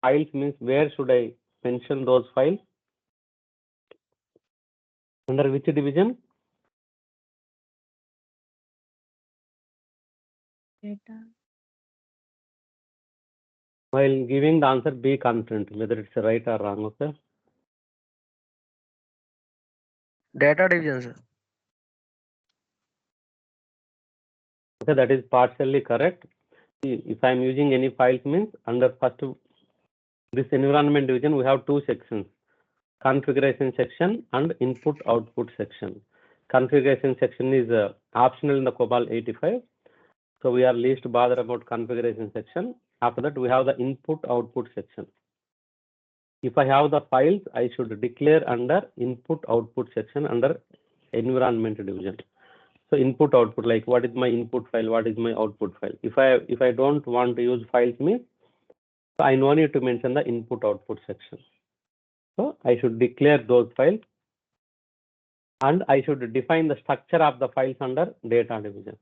files means where should I mention those files? Under which division? Data. While giving the answer, be confident whether it's right or wrong. Okay. Data division, sir. Okay, that is partially correct. If I'm using any files means under first this environment division, we have two sections: configuration section and input output section. Configuration section is optional in the COBOL 85. So we are least bothered about configuration section. After that, we have the input output section. If I have the files, I should declare under input output section under environment division. So input output, like what is my input file, what is my output file. If I don't want to use files means, so I no need to mention the input output section. So I should declare those files, and I should define the structure of the files under data division.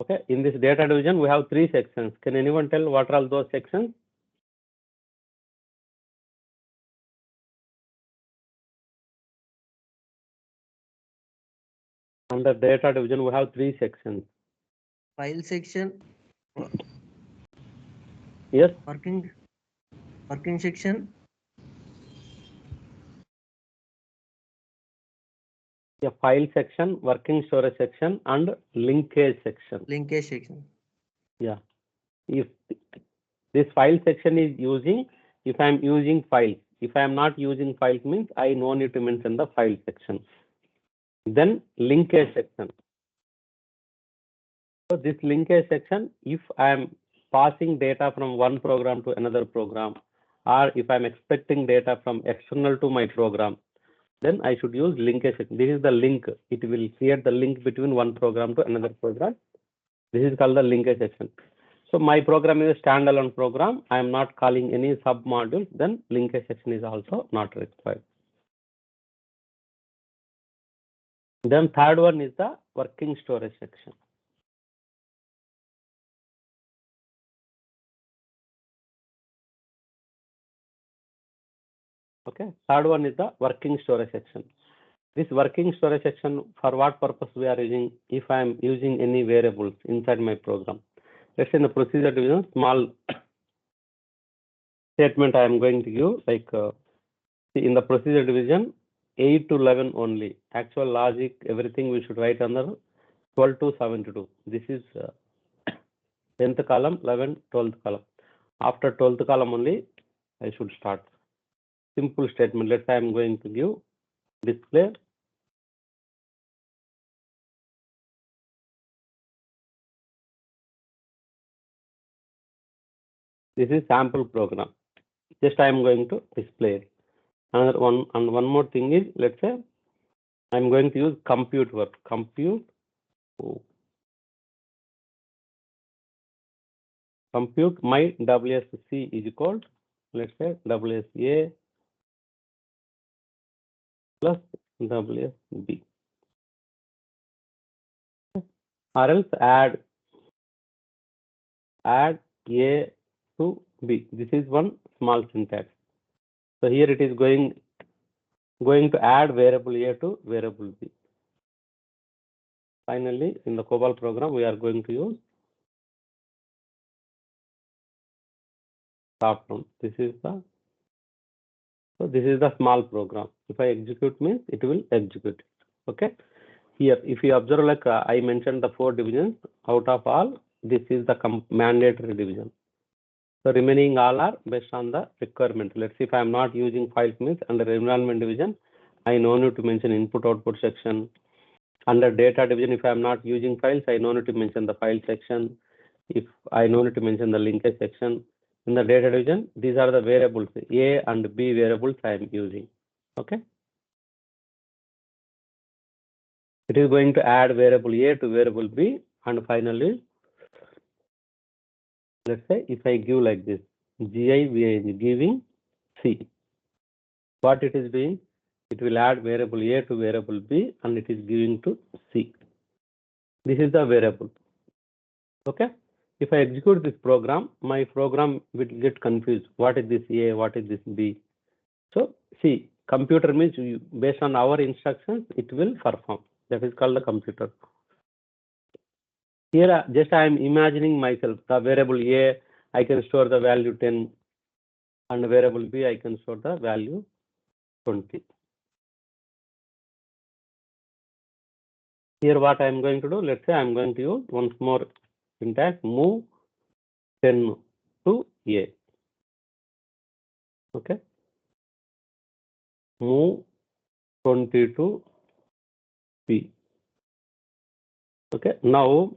Okay, in this data division, we have three sections. Can anyone tell what are all those sections? Under data division, we have three sections. File section. Yes. Working section. Yeah, file section, working storage section, and linkage section. Linkage section. Yeah. If this file section is using, if I'm using files, if I'm not using files means I no need to mention the file section. Then linkage section. So this linkage section, if I'm passing data from one program to another program, or if I'm expecting data from external to my program, then I should use linkage section. This is the link. It will create the link between one program to another program. This is called the linkage section. So my program is a standalone program. I am not calling any sub modules. Then linkage section is also not required. Then third one is the working storage section. Okay. Third one is the working storage section. This working storage section, for what purpose we are using? If I am using any variables inside my program. Let's say in the procedure division, small statement I am going to give, like in the procedure division, 8 to 11 only. Actual logic, everything we should write under 12 to 72. This is 10th column, 11th, 12th column. After 12th column only, I should start. Simple statement. Let's say I am going to give display. This is sample program. Just I am going to display it. Another one, and one more thing is, let's say I'm going to use compute work. Compute my WSC is equal, let's say WSA plus WSB. Or else add A to B. This is one small syntax. So here it is going to add variable A to variable B. Finally, in the COBOL program, we are going to use top down. This is the small program. If I execute means it will execute. Okay. Here, if you observe, like I mentioned the 4 divisions, out of all, this is the mandatory division. So remaining all are based on the requirement. Let's see, if I am not using files means under environment division, I no need to mention input output section. Under data division, if I am not using files, I no need to mention the file section. If I no need to mention the linkage section. In the data division, these are the variables, A and B variables I am using. Okay. It is going to add variable A to variable B, and finally, let's say if I give like this, GIVING, giving C. What it is doing? It will add variable A to variable B, and it is giving to C. This is the variable. Okay. if I execute this program, my program will get confused. What is this A? What is this B? So see, computer means based on our instructions, it will perform. That is called the computer. Here, just I am imagining myself, the variable A, I can store the value 10, and variable B, I can store the value 20. Here, what I am going to do, let's say I am going to use once more syntax, move 10 to A. Okay. Move 20 to B. Okay. Now,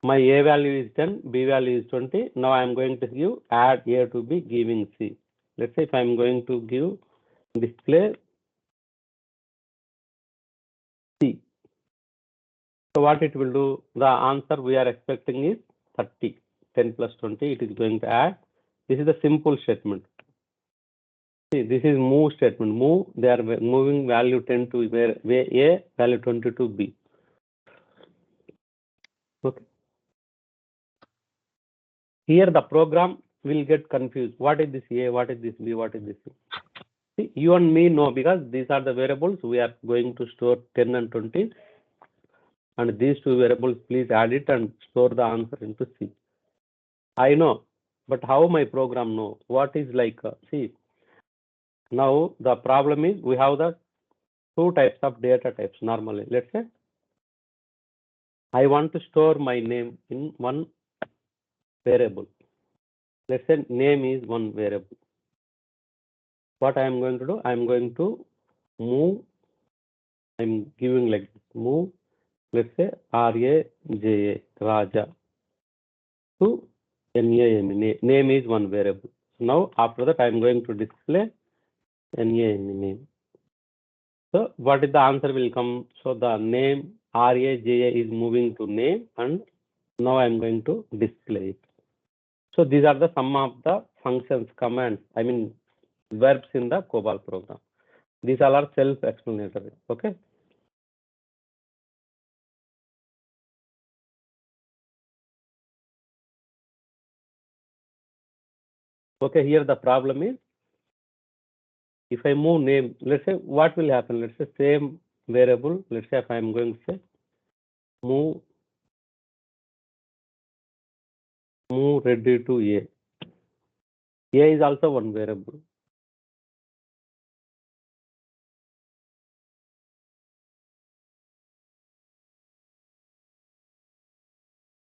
my A value is 10, B value is 20. Now I am going to give add A to B giving C. Let's say if I am going to give display C. So what it will do, the answer we are expecting is 30. 10 plus 20, it is going to add. This is the simple statement. See, this is move statement. Move, they are moving value 10 to where A, value 20 to B. Okay. Here the program will get confused. What is this A? What is this B? What is this C? See, you and me know, because these are the variables we are going to store 10 and 20. And these two variables, please add it and store the answer into C. I know, but how my program know? What is like, see, now the problem is we have the two types of data types normally. Let's say I want to store my name in one variable. Let's say name is one variable. What I am going to do, I am going to move, I'm giving like move, let's say RAJA, Raja, to NAME. Name is one variable. Now after that I am going to display NAME name. So what is the answer will come? So the name RAJA is moving to name, and now I am going to display it. So these are the some of the functions, commands, I mean verbs in the COBOL program. These all are self-explanatory. Okay. Okay, here the problem is, if I move name, let's say what will happen? Let's say same variable. Let's say if I am going to say move ready to A. A is also one variable.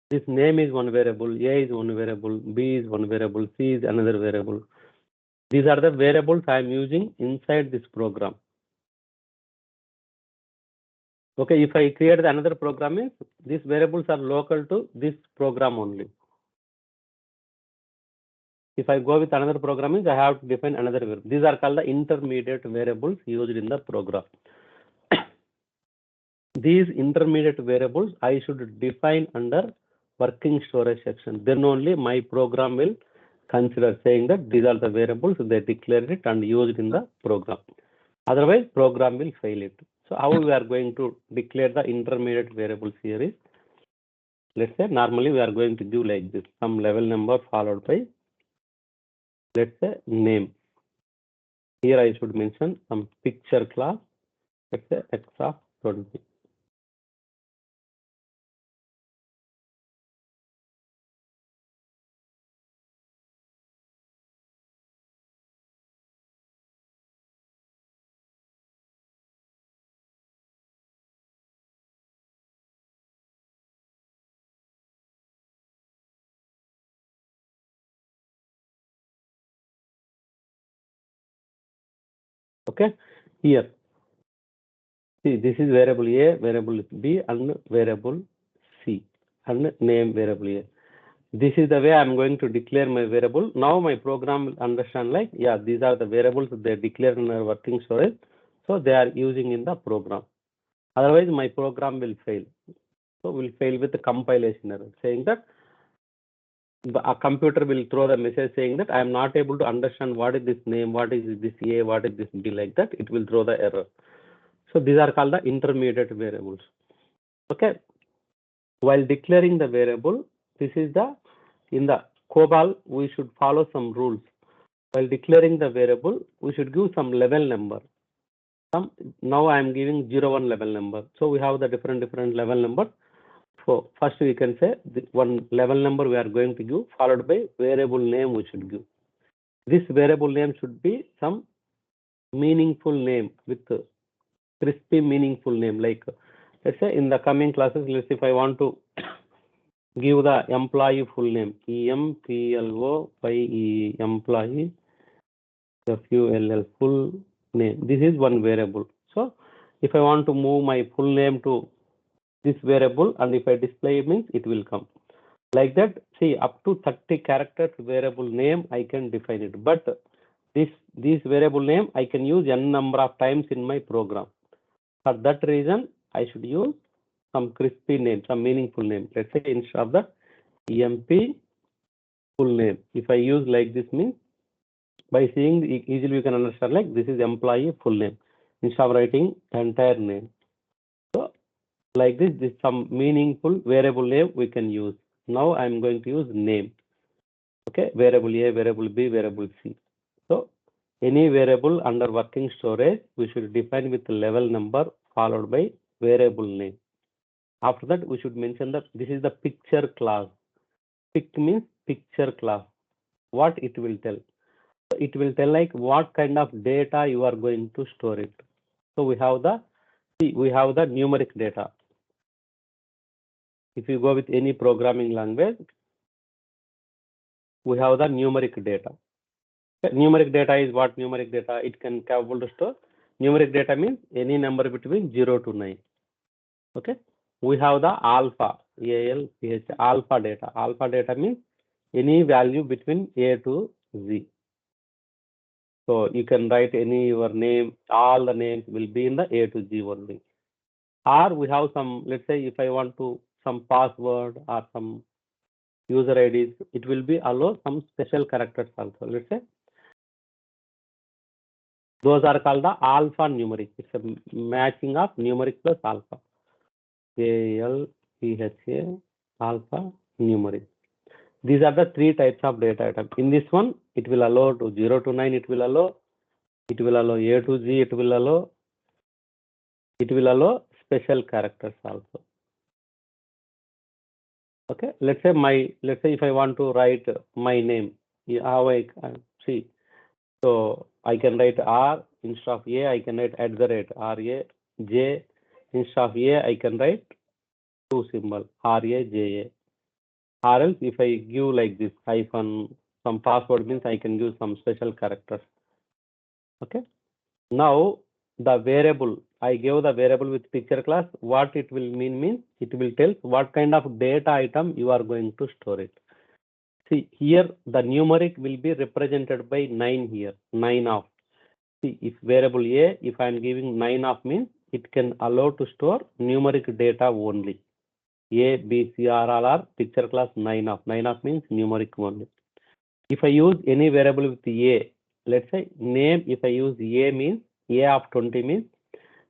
This name is one variable, A is one variable, B is one variable, C is another variable. These are the variables I am using inside this program. Okay, if I create another program, is these variables are local to this program only. If I go with another program, I have to define another variable. These are called the intermediate variables used in the program. These intermediate variables I should define under working storage section. Then only my program will consider, saying that these are the variables, they declare it and used in the program. Otherwise, program will fail it. So how we are going to declare the intermediate variables here is, let's say normally we are going to give like this, some level number followed by, let's say name. Here I should mention some picture class, let's say x of 20. Okay, here, see, this is variable A, variable B, and variable C, and name variable A. This is the way I'm going to declare my variable. Now my program will understand, like, yeah, these are the variables they declare in our working storage, so they are using in the program. Otherwise, my program will fail. So will fail with the compilation error, saying that a computer will throw the message saying that I am not able to understand what is this name, what is this A, what is this B, like that. It will throw the error. So these are called the intermediate variables. Okay. While declaring the variable, this is the, in the COBOL, we should follow some rules. While declaring the variable, we should give some level number. Now I am giving 01 level number. So we have the different level number. So first we can say one level number we are going to give, followed by variable name we should give. This variable name should be some meaningful name with crispy meaningful name. Like let's say in the coming classes, let's say if I want to give the employee full name, EMPLOYE, employee, FULL, full name. This is one variable. So if I want to move my full name to this variable, and if I display it, means it will come. Like that, see, up to 30 characters variable name I can define it. But this variable name I can use n number of times in my program. For that reason, I should use some crispy name, some meaningful name. Let's say instead of the EMP full name, if I use like this, means by seeing easily you can understand, like this is employee full name instead of writing entire name. So like this is some meaningful variable name we can use. Now I'm going to use name. Okay, variable A, variable B, variable C. So any variable under working storage we should define with level number followed by variable name. After that, we should mention that this is the picture class. Pic means picture class. What it will tell? It will tell like what kind of data you are going to store it. So we have the numeric data. If you go with any programming language, we have the numeric data. Numeric data is what? Numeric data, it can capable to store. Numeric data means any number between 0 to 9. Okay. We have the alpha, ALPH, alpha data. Alpha data means any value between A to Z. So you can write any your name, all the names will be in the A to Z only. Or we have some, let's say if I want to some password or some user IDs, it will be allow some special characters also. Let's say those are called the alpha numeric. It's a matching of numeric plus alpha. ALPHA, alpha numeric. These are the three types of data item. In this one, it will allow to 0 to 9, it will allow A to Z, it will allow special characters also. Okay, let's say if I want to write my name, how I see. So I can write R instead of A, I can write @ RA, J instead of A, I can write two symbol RAJA. Or else if I give like this hyphen, some password means I can give some special characters. Okay. Now the variable, I gave the variable with picture class. What it will means it will tell what kind of data item you are going to store it. See here the numeric will be represented by 9 here, 9 of. See if variable A, if I am giving 9 of means it can allow to store numeric data only. A, B, C, R, all are picture class 9 of. 9 of means numeric only. If I use any variable with A, let's say name, if I use A means A of 20 means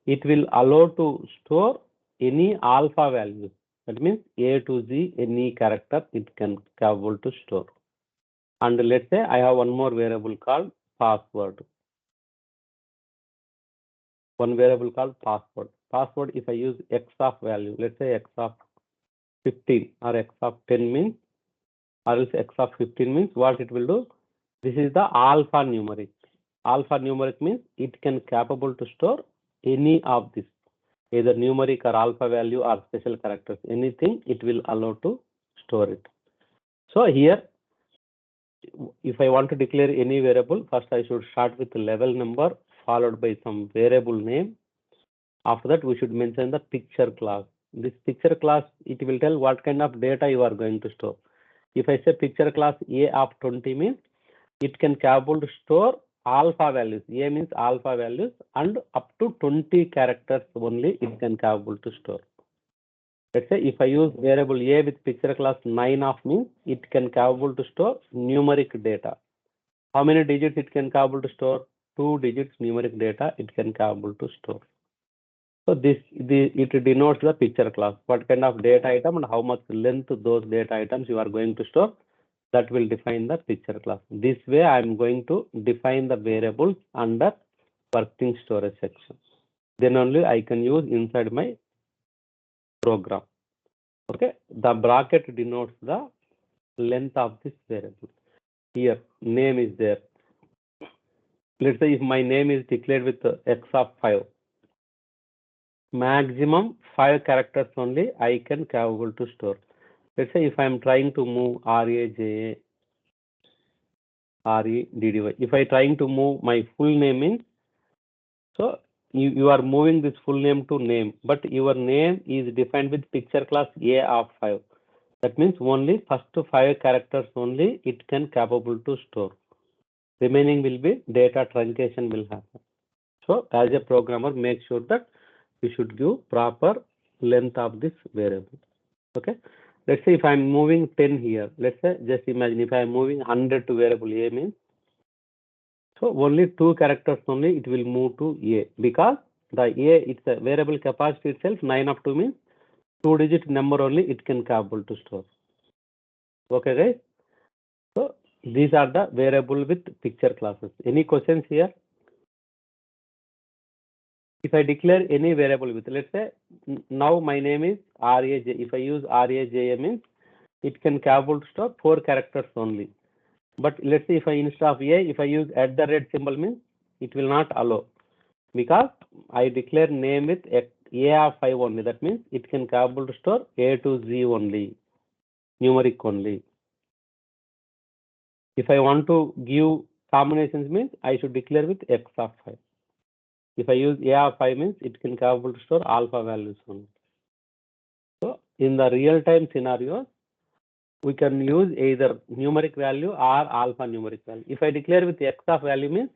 it will allow to store any alpha values. That means A to Z, any character it can capable to store. And let's say I have one more variable called password. One variable called password. Password, if I use X of value, let's say X of 15 or X of 10 means, or else X of 15 means what it will do? This is the alpha numeric. Alpha numeric means it can capable to store any of this, either numeric or alpha value or special characters, anything it will allow to store it. So here, if I want to declare any variable, first I should start with the level number followed by some variable name. After that, we should mention the picture class. This picture class, it will tell what kind of data you are going to store. If I say picture class A of 20 means it can capable to store alpha values. A means alpha values and up to 20 characters only it can capable to store. Let's say if I use variable A with picture class 9 of means it can capable to store numeric data. How many digits it can capable to store? 2 digits numeric data it can capable to store. So it denotes the picture class, what kind of data item and how much length those data items you are going to store. That will define the picture class. This way I am going to define the variables under working storage section. Then only I can use inside my program. Okay, the bracket denotes the length of this variable. Here name is there. Let's say if my name is declared with x of 5, maximum 5 characters only I can capable to store. Let's say if I am trying to move RAJA REDDY, if I trying to move my full name in, so you are moving this full name to name, but your name is defined with picture class A of 5. That means only first 5 characters only it can capable to store. Remaining will be data truncation will happen. So as a programmer, make sure that you should give proper length of this variable. Okay. Let's say if I'm moving 10 here, let's say just imagine if I'm moving 100 to variable A means, so only 2 characters only it will move to A, because the A, it's a variable capacity itself 9 of 2 means 2-digit number only it can capable to store. Okay guys. So these are the variable with picture classes. Any questions here? If I declare any variable with, let's say now my name is RAJ, if I use RAJ means it can capable to store 4 characters only. But let's say if I instead of A, if I use @ symbol means it will not allow, because I declare name with A of 5 only. That means it can capable to store A to Z only, numeric only. If I want to give combinations means I should declare with X of 5. If I use A of 5 means it can capable to store alpha values only. So in the real time scenarios, we can use either numeric value or alpha numeric value. If I declare with X of value means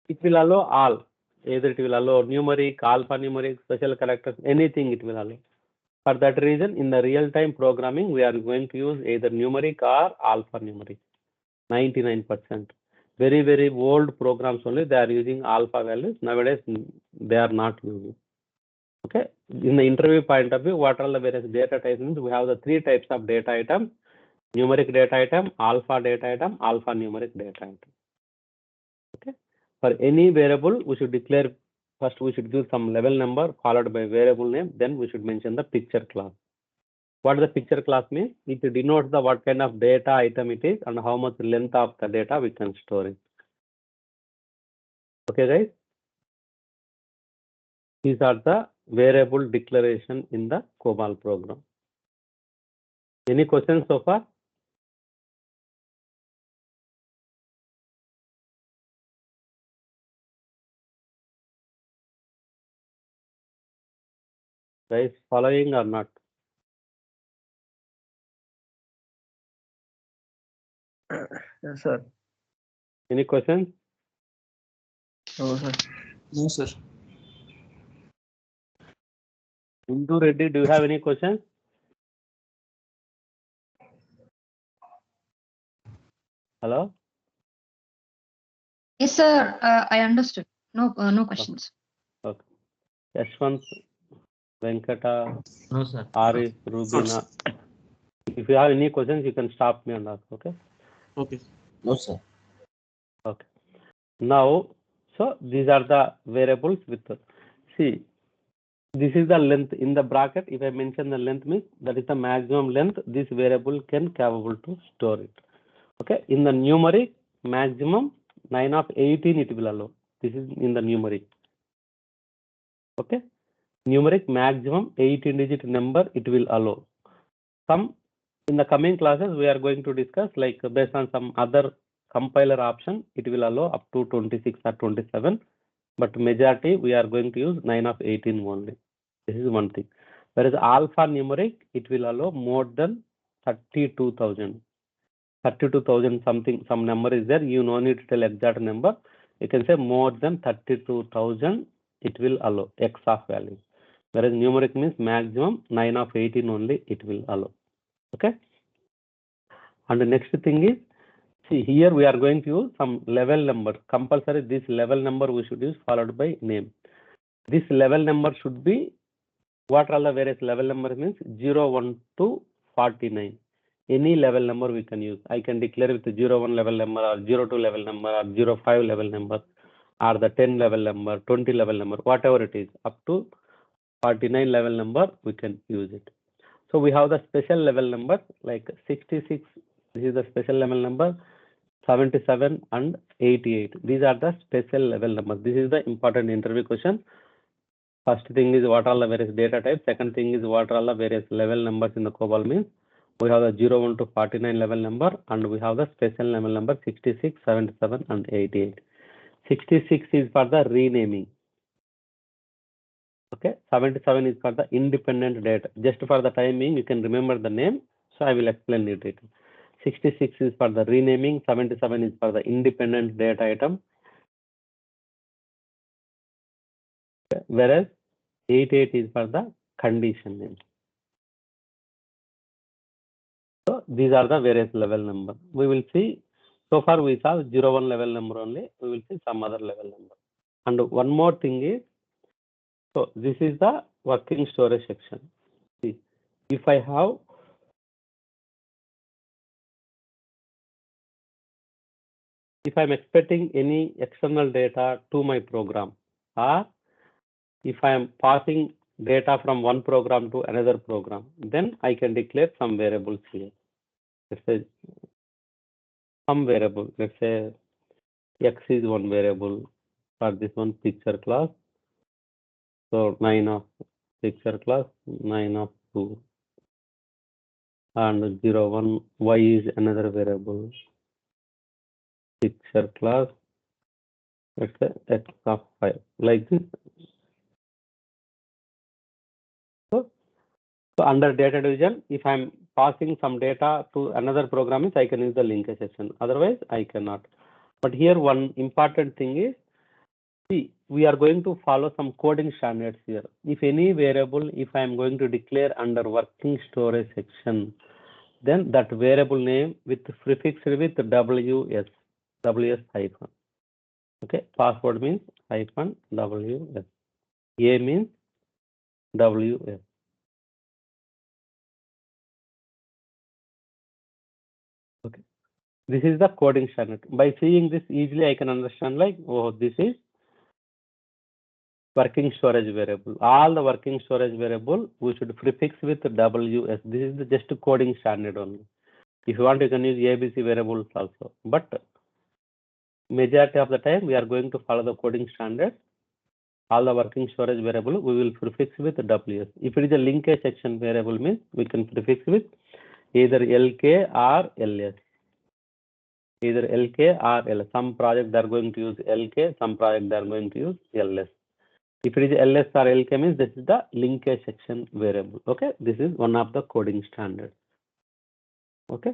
it will allow all. Either it will allow numeric, alpha numeric, special characters, anything it will allow. For that reason, in the real time programming, we are going to use either numeric or alpha numeric. 99%. Very, very old programs only they are using alpha values. Nowadays, they are not using. Okay. In the interview point of view, what are the various data types? We have the 3 types of data items: numeric data item, alpha data item, alpha numeric data item. Okay. For any variable, we should declare first, we should give some level number followed by variable name. Then we should mention the picture class. What the picture class means? It denotes the what kind of data item it is and how much length of the data we can store it. Okay, guys. These are the variable declaration in the COBOL program. Any questions so far? Guys, following or not? Yes, sir. Any questions? No, sir. No, sir. Hindu Reddy, do you have any questions? Hello? Yes, sir. I understood. No questions. Okay. Yashwant, Venkata, No, sir. Arif, Rubina. If you have any questions, you can stop me and ask. Okay. Okay. No, sir. Okay. Now, so these are the variables with. See, this is the length in the bracket. If I mention the length means that is the maximum length this variable can capable to store it. Okay. In the numeric, maximum 9 of 18 it will allow. This is in the numeric. Okay. Numeric maximum 18-digit number it will allow. Some in the coming classes we are going to discuss, like based on some other compiler option, it will allow up to 26 or 27, but majority we are going to use 9 of 18 only. This is one thing. Whereas alpha numeric, it will allow more than 32,000. 32,000 something, some number is there. You no need to tell exact number. You can say more than 32,000, it will allow X of value. Whereas numeric means maximum 9 of 18 only it will allow. Okay. And the next thing is, see here we are going to use some level number. Compulsory this level number we should use followed by name. This level number should be, what are the various level number means 0, 1 to 49. Any level number we can use. I can declare with the 01 level number or 02 level number or 05 level number or the 10 level number, 20 level number, whatever it is, up to 49 level number we can use it. So we have the special level numbers like 66, this is the special level number, 77 and 88. These are the special level numbers. This is the important interview question. First thing is what are the various data types. Second thing is what are the various level numbers in the COBOL means. We have the 01 to 49 level number and we have the special level number 66, 77 and 88. 66 is for the renaming. Okay, 77 is for the independent data. Just for the time being, you can remember the name. So I will explain it later. 66 is for the renaming. 77 is for the independent data item. Whereas 88 is for the condition name. So these are the various level number. We will see. So far we saw 01 level number only. We will see some other level number. And one more thing is, so this is the working storage section. See, if I'm expecting any external data to my program, or if I am passing data from one program to another program, then I can declare some variables here. Let's say some variable, let's say X is one variable for this one picture class. So 9 of picture class, 9 of 2. And 01, Y is another variable. Picture class, let's say X of 5, like this. So under data division, if I'm passing some data to another program, I can use the linkage section. Otherwise, I cannot. But here one important thing is, see, we are going to follow some coding standards here. If any variable, if I am going to declare under working storage section, then that variable name with prefixed with WS hyphen. Okay, password means hyphen WS. A means WS. Okay, this is the coding standard. By seeing this easily, I can understand like, oh, this is working storage variable. All the working storage variable we should prefix with WS. This is the just coding standard only. If you want, you can use ABC variables also. But majority of the time, we are going to follow the coding standard. All the working storage variable we will prefix with WS. If it is a linkage section variable means we can prefix with either LK or LS. Either LK or LS. Some project they are going to use LK, some project they are going to use LS. If it is LS or LK means this is the linkage section variable. Okay, this is one of the coding standards. Okay.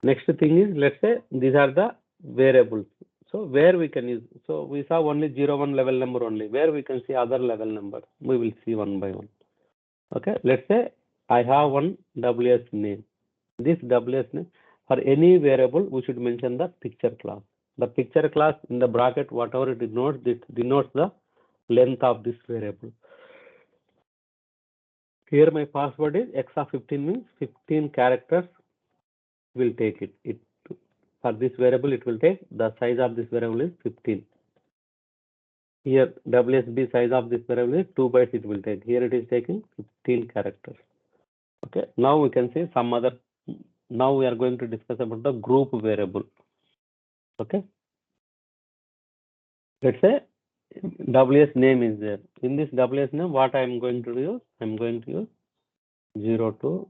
Next thing is, let's say these are the variables. So where we can use, so we saw only 01 level number only. Where we can see other level number, we will see one by one. Okay, let's say I have one WS name. This WS name, for any variable, we should mention the picture class. The picture class in the bracket, whatever it denotes the length of this variable. Here my password is X of 15 means 15 characters will take it. For this variable, it will take, the size of this variable is 15. Here WSB size of this variable is 2 bytes it will take. Here it is taking 15 characters. Okay, now we can see some other, now we are going to discuss about the group variable. Okay, let's say WS name is there. In this WS name, what I am going to use? I am going to use 02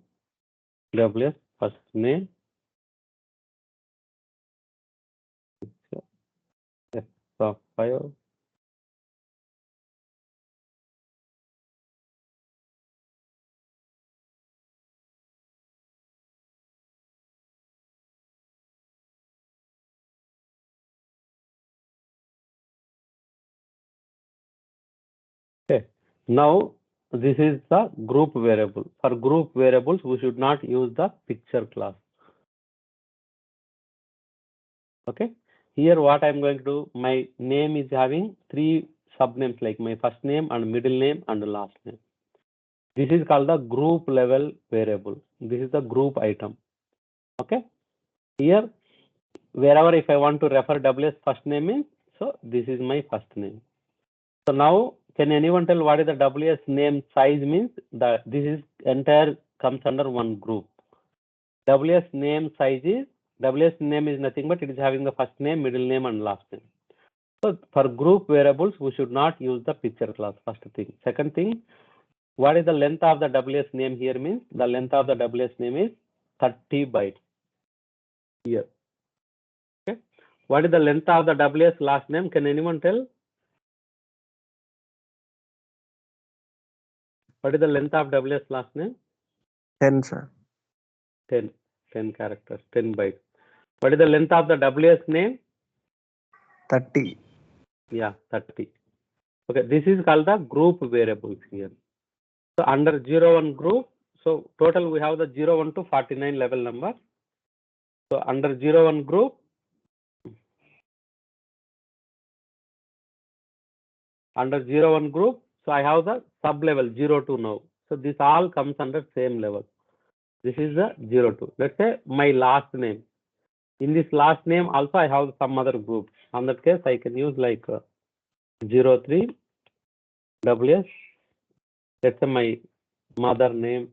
WS first name. X of 5. Okay, now this is the group variable. For group variables, we should not use the picture class. Okay, here what I'm going to do, my name is having 3 subnames like my first name and middle name and last name. This is called the group level variable. This is the group item. Okay. Here, wherever if I want to refer WS first name is, so this is my first name. So now, can anyone tell what is the WS name size means? That this is entire comes under one group. WS name size is, WS name is nothing but it is having the first name, middle name and last name. So for group variables, we should not use the picture class, first thing. Second thing, what is the length of the WS name here means? The length of the WS name is 30 bytes here. Okay. What is the length of the WS last name? Can anyone tell? What is the length of WS last name? 10, sir. 10 characters, 10 bytes. What is the length of the WS name? 30. Yeah, 30. Okay, this is called the group variables here. So under 01 group, so total we have the 01 to 49 level number. So under 01 group, so I have the sub level 02 now. So this all comes under same level. This is the 02. Let's say my last name. In this last name also I have some other group. On that case, I can use like 03 WS. Let's say my mother name.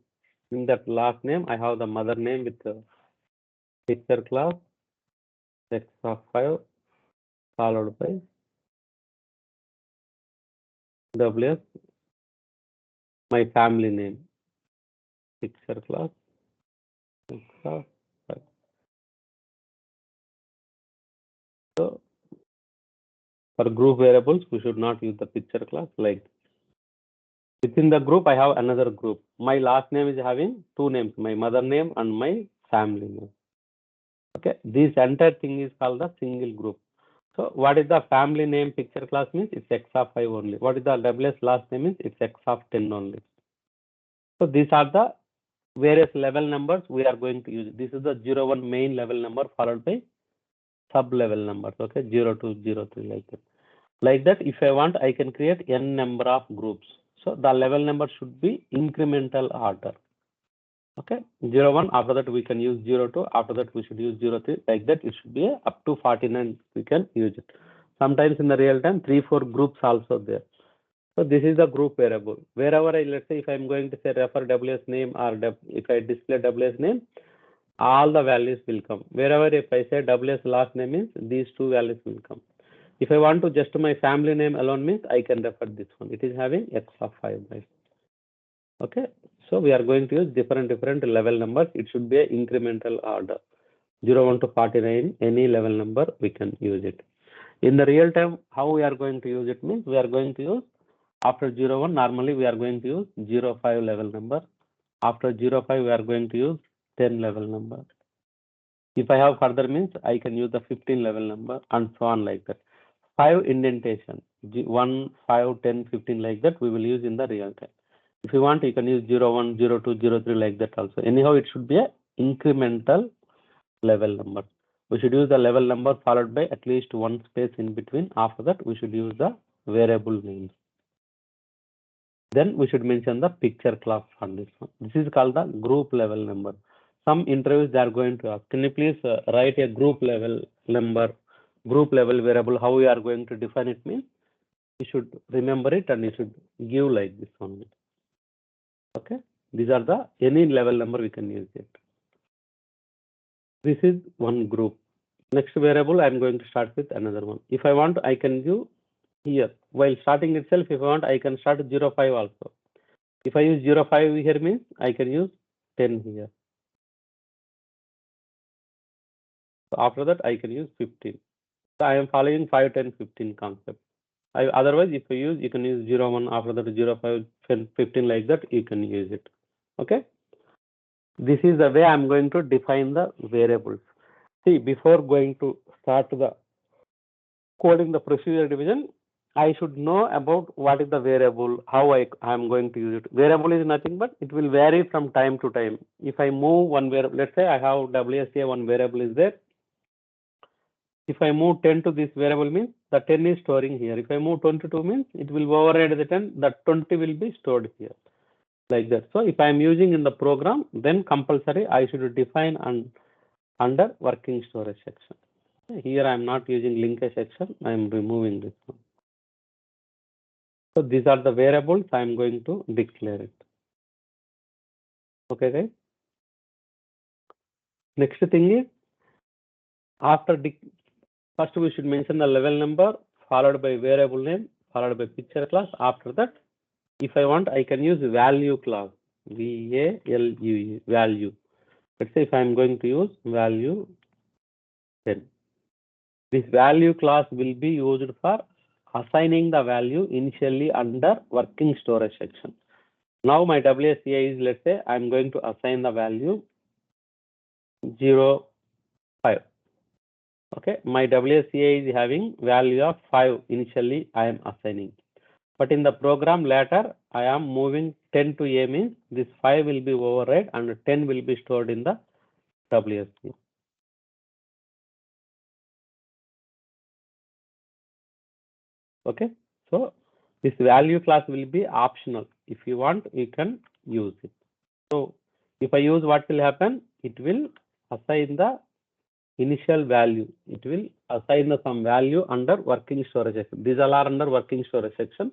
In that last name, I have the mother name with the picture class x of 5 followed by WS, my family name, picture class x of 5. So for group variables, we should not use the picture class like this. Within the group, I have another group. My last name is having two names, my mother name and my family name. Okay, this entire thing is called the single group. So what is the family name picture class means? It's x of 5 only. What is the WS last name means? It's x of 10 only. So these are the various level numbers we are going to use. This is the 01 main level number followed by sub level numbers. Okay, 02, 03 like that. Like that, if I want, I can create n number of groups. So the level number should be incremental order. Okay, 01, after that we can use 02, after that we should use 03, like that it should be up to 49 we can use it. Sometimes in the real time, 3-4 groups also there. So this is the group variable. Wherever I, let's say if I'm going to say refer WS name or if I display WS name, all the values will come. Wherever if I say WS last name means these two values will come. If I want to just my family name alone means I can refer this one. It is having x of 5 bytes. Okay, so we are going to use different level numbers. It should be an incremental order. 01 to 49, any level number we can use it. In the real time, how we are going to use it means we are going to use after 01, normally we are going to use 05 level number. After 05, we are going to use 10 level number. If I have further means I can use the 15 level number and so on like that. 5 indentation, 1, 5, 10, 15 like that we will use in the real time. If you want, you can use 01, 02, 03 like that also. Anyhow, it should be a incremental level number. We should use the level number followed by at least one space in between. After that, we should use the variable names. Then we should mention the picture class on this one. This is called the group level number. Some interviews they are going to ask, can you please write a group level number, group level variable, how we are going to define it means? You should remember it and you should give like this one. Okay, these are the any level number we can use it. This is one group. Next variable I'm going to start with another one. If I want, I can do here. While starting itself, if I want, I can start 05 also. If I use 05 here means I can use 10 here. So after that, I can use 15. So I am following 5, 10, 15 concept. Otherwise, if you can use 01, after that 05, 10, 15 like that, you can use it. Okay. This is the way I'm going to define the variables. See, before going to start the coding the procedure division, I should know about what is the variable, how I am going to use it. Variable is nothing but it will vary from time to time. If I move one variable, let's say I have WSA, one variable is there. If I move 10 to this variable means the 10 is storing here. If I move 22 means it will override the 10, the 20 will be stored here. Like that. So if I am using in the program, then compulsory I should define under working storage section. Here I am not using linkage section, I am removing this one. So these are the variables I am going to declare it. Okay, guys. Next thing is, after first we should mention the level number, followed by variable name, followed by picture class. After that, if I want, I can use value class, VALUE, value. Let's say if I am going to use value 10. This value class will be used for assigning the value initially under working storage section. Now my WSCA is, let's say I'm going to assign the value 0, 5. Okay, my WSCA is having value of 5 initially I am assigning. But in the program later, I am moving 10 to A means this 5 will be override and 10 will be stored in the WSCA. Okay, so this value class will be optional. If you want, you can use it. So if I use, what will happen? It will assign the initial value. It will assign some value under working storage section. These all are under working storage section.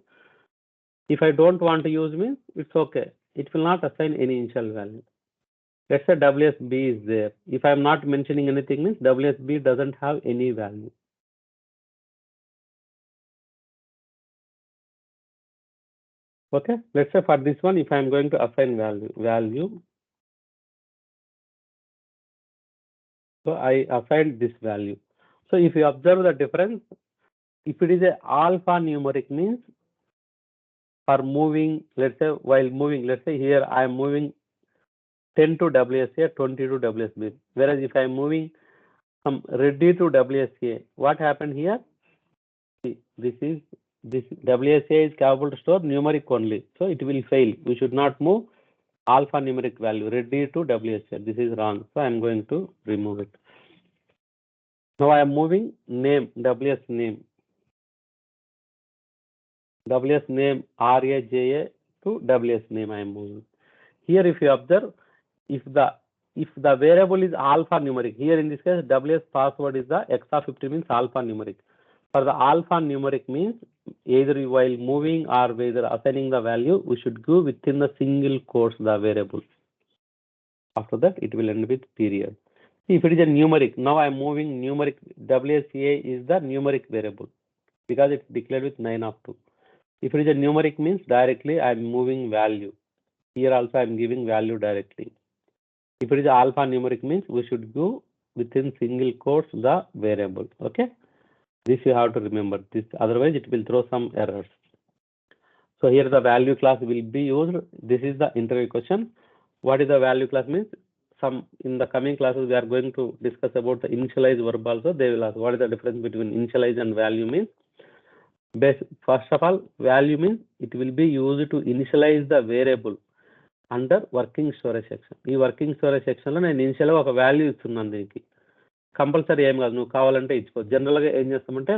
If I don't want to use means it's okay. It will not assign any initial value. Let's say WSB is there. If I am not mentioning anything means WSB doesn't have any value. Okay, let's say for this one, if I am going to assign value, so I assigned this value. So if you observe the difference, if it is a alphanumeric means for moving, let's say while moving, let's say here I am moving 10 to WSA, 20 to WSB. Whereas if I am moving from ready to WSA, what happened here? See, this WSA is capable to store numeric only, so it will fail. We should not move alphanumeric value ready to WSA. This is wrong, so I am going to remove it. Now I am moving name, WS name RAJA to WS name I am moving. Here if you observe, if the variable is alphanumeric, here in this case WS password is the exa50 means alphanumeric. For the alphanumeric means either while moving or whether assigning the value, we should go within the single quotes the variable. After that it will end with period. If it is a numeric, now I am moving numeric, WSA is the numeric variable because it's declared with 9 of 2. If it is a numeric means directly I am moving value. Here also I am giving value directly. If it is alphanumeric means we should go within single quotes the variable. Okay, this you have to remember this, otherwise it will throw some errors. So here the value class will be used. This is the interview question. What is the value class means? Some in the coming classes we are going to discuss about the initialize verb also. They will ask what is the difference between initialize and value means. First of all, value means it will be used to initialize the variable under working storage section. ఈ working storage section లో నేను initial గా ఒక value ఇస్తున్నాను దీనికి. Compulsory ఏం కాదు, నువ్వు కావాలంటే ఇచ్చుకో. జనరల్ గా ఏం చేస్తామంటే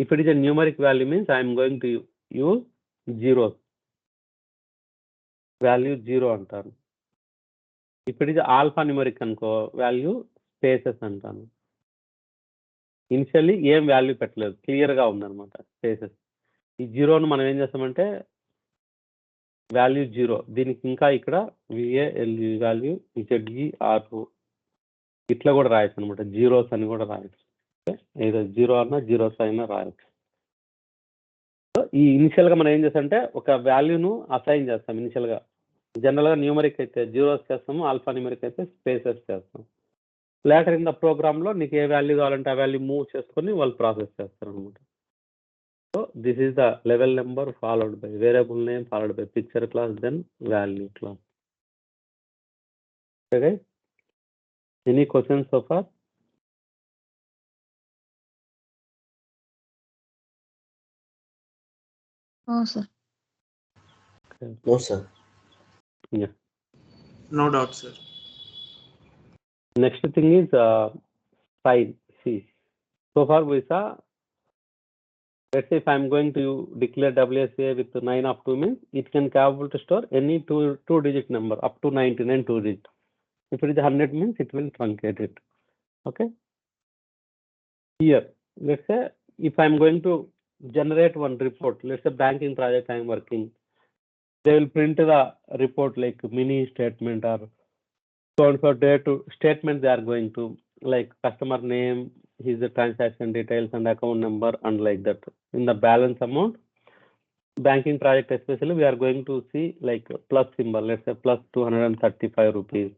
if it is a numeric value means I'm going to use zero, value 0 అంటాను. If it is alpha numeric అనుకో వాల్యూ స్పేసెస్ అంటాను. ఇనిషియల్లీ ఏం వాల్యూ పెట్టలేదు, క్లియర్ గా ఉందన్నమాట స్పేసెస్. ఈ జీరోను మనం ఏం చేస్తామంటే వాల్యూ 0, దీనికి ఇంకా ఇక్కడ VALU వాల్యూ ZERO ఇట్లా కూడా రాయొచ్చు అనమాట, జీరోస్ అని కూడా రాయొచ్చు. ఏదో 0 అన్నా జీరోస్ అయినా రాయొచ్చు. సో ఈ ఇనిషియల్ గా మనం ఏం చేస్తామంటే ఒక వాల్యూను అసైన్ చేస్తాం. ఇనిషియల్ గా జనరల్ గా న్యూమరిక్ అయితే జీరోస్ చేస్తాము, ఆల్ఫా న్యూమరిక్ అయితే స్పేసెస్ చేస్తాం. లేటర్ ఇన్ ద ప్రోగ్రామ్ లో నీకు ఏ వాల్యూ కావాలంటే ఆ వాల్యూ మూవ్ చేసుకొని వాళ్ళు ప్రాసెస్ చేస్తారు అనమాట. So this is the level number followed by variable name followed by picture class then value class. Okay, any questions so far? Oh, sir. Okay. No, sir. Yeah. No doubt, sir. Next thing is sign. See, So far we saw, let's say if I'm going to declare WSA with 9 of 2 means it can capable to store any two digit number up to 99 2 digit. If it is 100 means it will truncate it. Okay. Here, let's say if I'm going to generate one report, let's say banking project I'm working, they will print the report like mini statement or so and so day to statement they are going to, like customer name, his transaction details and account number and like that. In the balance amount, banking project especially, we are going to see like plus symbol, let's say plus 235 rupees.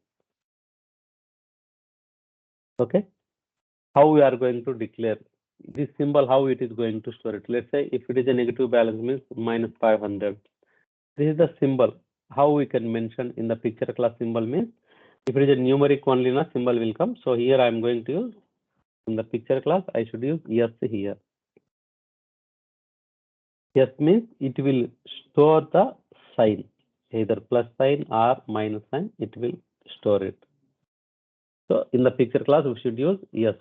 Okay. How we are going to declare this symbol, how it is going to store it. Let's say if it is a negative balance means minus 500. This is the symbol. How we can mention in the picture class symbol means if it is a numeric only, na symbol will come. So here I am going to use in the picture class, I should use yes here. Yes means it will store the sign, either plus sign or minus sign, it will store it. So in the picture class, we should use yes.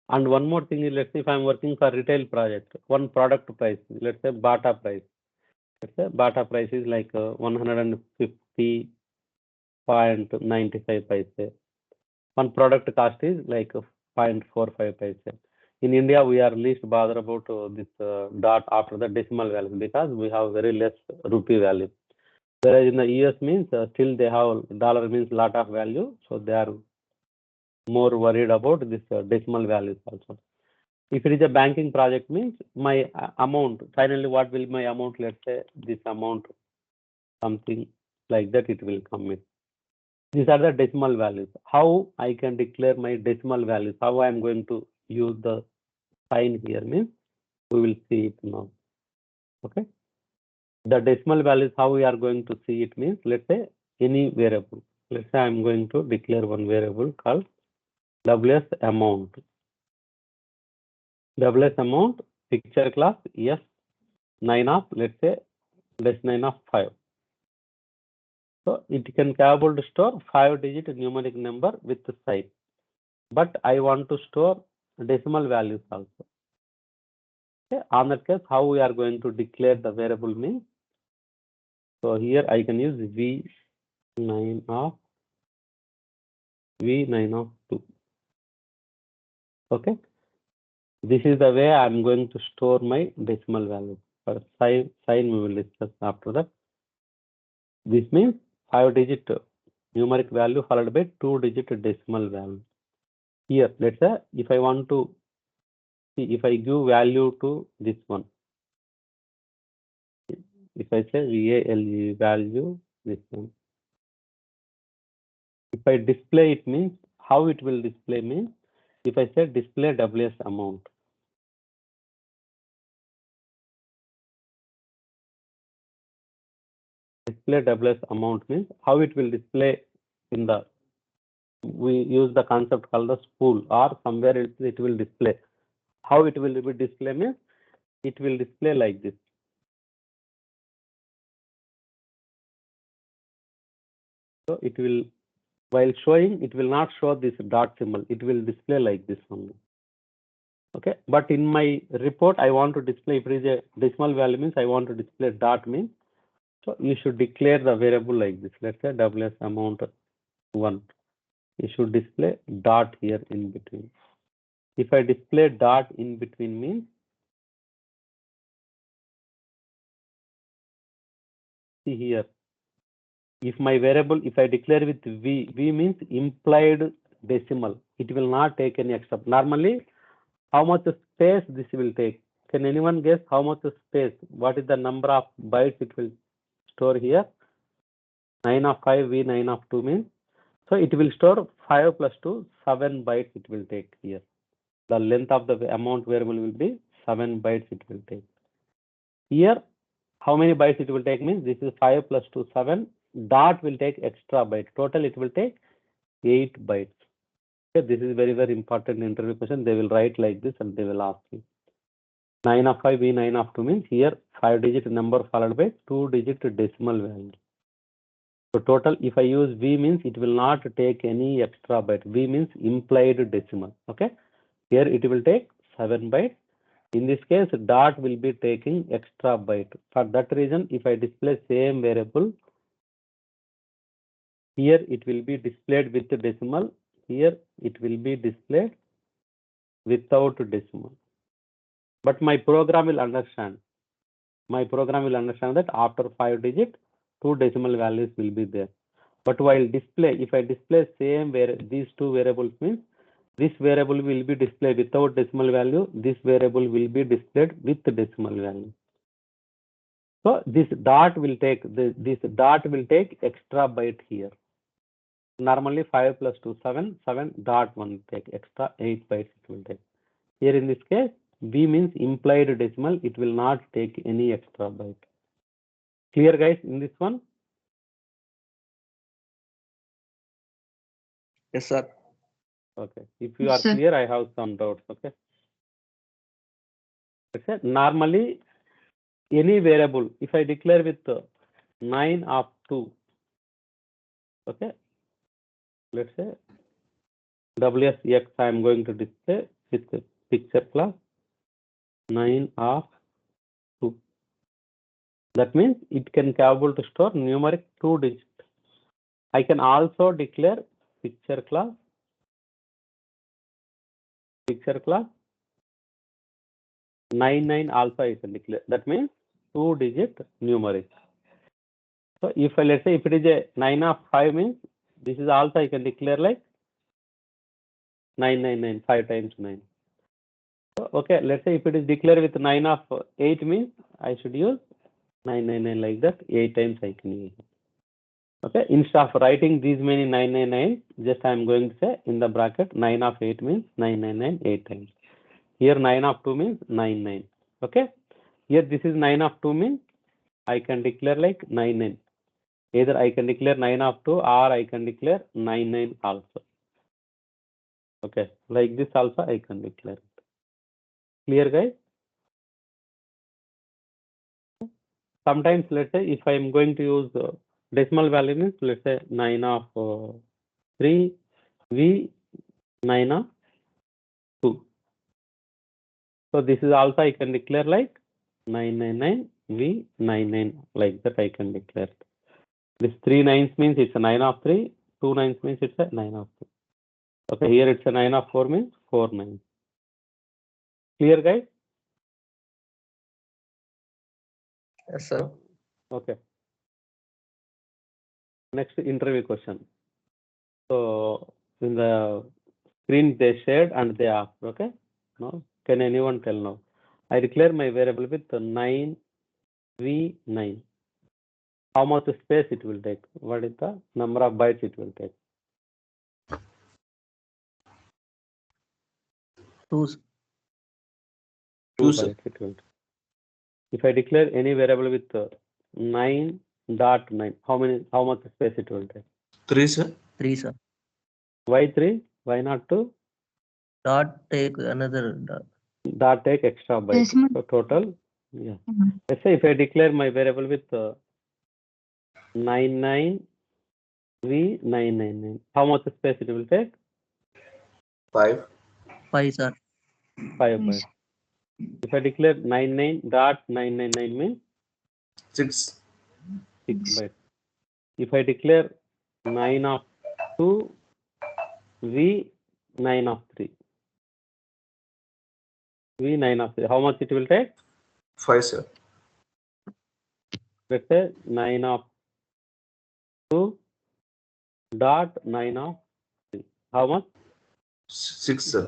And one more thing is, let's say if I'm working for retail project, one product price, let's say Bata price. Let's say Bata price is like 150.95 paise. One product cost is like 0.45 paise. In India, we are least bothered about this dot after the decimal value because we have very less rupee value. Whereas in the US means still they have dollar means lot of value, so they are more worried about this decimal values also. If it is a banking project means my amount, finally what will my amount, let's say this amount, something like that it will come in. These are the decimal values. How I can declare my decimal values, how I am going to use the sign here means we will see it now. Okay. The decimal values, how we are going to see it means, let's say any variable. Let's say I'm going to declare one variable called WS amount. WS amount, picture class, yes, 9 of, let's say, less 9 of 5. So it can capable to store 5-digit numeric number with the sign. But I want to store decimal values also. Okay. On that case, how we are going to declare the variable means. So here I can use V9 of 2. Okay. This is the way I'm going to store my decimal value. For sign we will discuss after that. This means 5-digit numeric value followed by 2-digit decimal value. Here, let's say if I want to see, if I give value to this one, if I say VALU value, this one. If I display it means, how it will display means, if I say display WS amount. Display WS amount means how it will display in the, we use the concept called the spool or somewhere it will display. How it will be display means it will display like this. So it will, while showing, it will not show this dot symbol. It will display like this only. Okay, but in my report, I want to display, if it is a decimal value means I want to display dot means. So you should declare the variable like this. Let's say WS amount 1. You should display dot here in between. If I display dot in between means, see here, if my variable, if I declare with V means implied decimal, it will not take any extra. Normally, how much space this will take? Can anyone guess how much space? What is the number of bytes it will store here? 9 of 5, V9 of 2 means. So it will store 5 plus 2, 7 bytes it will take here. The length of the amount variable will be 7 bytes it will take. Here, how many bytes it will take means this is 5 plus 2, 7. Dot will take extra byte. Total it will take 8 bytes. Okay, this is very, very important interview question. They will write like this and they will ask you. 9 of 5, V9 of 2 means here 5-digit number followed by 2-digit decimal value. So total, if I use V means it will not take any extra byte. V means implied decimal. Okay. Here it will take 7 bytes. In this case, dot will be taking extra byte. For that reason, if I display same variable, here it will be displayed with the decimal. Here it will be displayed without decimal. But my program will understand. My program will understand that after 5 digits, 2 decimal values will be there. But while display, if I display same these two variables means this variable will be displayed without decimal value. This variable will be displayed with the decimal value. So this dot will take extra byte here. Normally 5 plus 2 7 7 dot 1 take extra 8 bytes it will take. Here in this case, B means implied decimal. It will not take any extra byte. Clear, guys, in this one? Yes, sir. Okay. If you Yes, are sir. clear, I have some doubts. Okay. Okay. Normally, any variable, if I declare with 9 of 2, okay, let's say WSX, I am going to display with the picture class 9 of 2. That means it can capable to store numeric 2 digits. I can also declare picture class 99 also I can declare. That means 2 digit numeric. So if let's say if it is a 9 of 5 means this is also I can declare like 999 5 times 9. So, okay, let's say if it is declared with 9 of 8 means I should use 999 like that 8 times I can use. Okay, instead of writing these many 999, just I am going to say in the bracket 9 of 8 means 999 8 times. Here 9 of 2 means 99. Okay, here this is 9 of 2 means I can declare like 99. Either I can declare 9 of 2 or I can declare 99 also. Okay, like this also I can declare it. Clear, guys? Sometimes let's say if I am going to use decimal value means let's say 9 of 3 V 9 of 2. So this is also I can declare like 999 V 99 like that I can declare. This 3 nines means it's a 9 of 3, 2 nines means it's a 9 of 2. Okay, here it's a 9 of 4 means 4 nines. Clear, guys? Yes, sir. Okay. Next interview question. So in the screen they shared and they asked, okay? Now, can anyone tell now? I declare my variable with 9 V9. How much space it will take? What is the number of bytes it will take? 2. 2 sir. bytes it will take. If I declare any variable with 9.9, how much space it will take? 3, sir. 3, sir. Why 3? Why not 2? Dot take another dot. Dot take extra byte. Decimal. So total, yeah. Mhm. Let's say if I declare my variable with 99 V999, how much space it will take? 5. 5, sir. 5 Yes. bytes. If I declare 99.999 means 6. 6 Yes. bytes. If I declare 9 of 2 V9 of 3, V9 of 3, how much it will take? 5, sir. Let's say 9 of 2 dot 9 of 3. How much? 6, sir.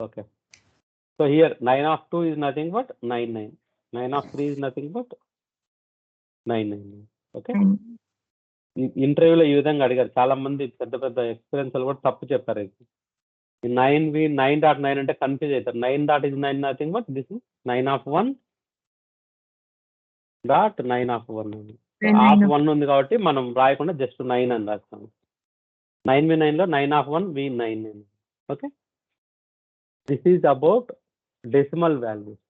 Okay. So here 9 of 2 is nothing but 99. 9 of 3 is nothing but 999. Okay. Mm. ఇంటర్వ్యూలో ఈ విధంగా అడిగారు చాలా మంది పెద్ద పెద్ద experience కూడా తప్పు చెప్పారు. 9 అంటే కన్ఫ్యూజ్ అవుతారు. 9 dot is 9 nothing but this is 9 of 1 dot 9 of 1 of 1 ఉంది కాబట్టి మనం రాయకుండా జస్ట్ 9 అని రాస్తాం. 9v9 లో 9 of 1 v9. Okay, this is about decimal values.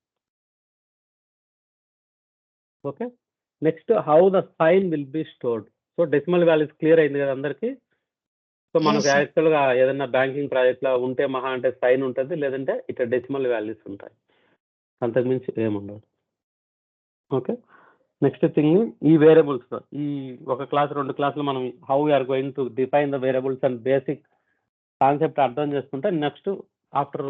Okay, next how the sign will be stored. So decimal values clear అయింది కదా అందరికి. సో మనకు Yes, sir. యాక్చువల్గా ఏదైనా బ్యాంకింగ్ ప్రాజెక్ట్లో ఉంటే మహా అంటే సైన్ ఉంటుంది, లేదంటే ఇట్లా డెసిమల్ వాల్యూస్ ఉంటాయి, అంతకుమించి ఏముండదు. ఓకే, నెక్స్ట్ థింగ్ ఈ వేరియబుల్స్, ఈ ఒక క్లాస్ 2 క్లాసులు మనం how we are going to define the variables and basic concept అర్థం చేసుకుంటే next after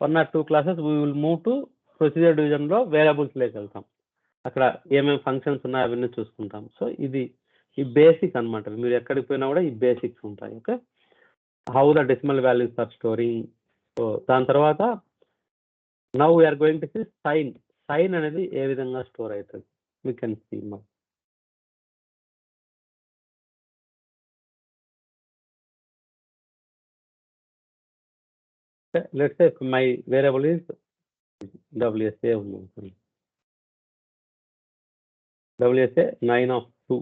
1 or 2 classes we will move to procedure డివిజన్లో వేరియబుల్స్లోకి వెళ్తాం. అక్కడ ఏమేమి ఫంక్షన్స్ ఉన్నాయో అవన్నీ చూసుకుంటాం. సో ఇది ఈ బేసిక్ అనమాట. మీరు ఎక్కడికి పోయినా కూడా ఈ బేసిక్స్ ఉంటాయి. Okay, how the decimal values are storing. So దాని తర్వాత now we are going to see sign. Sign అనేది ఏ విధంగా స్టోర్ అవుతుంది we can see. Let's say my variable is WSA ఉంది. WSA 9/2,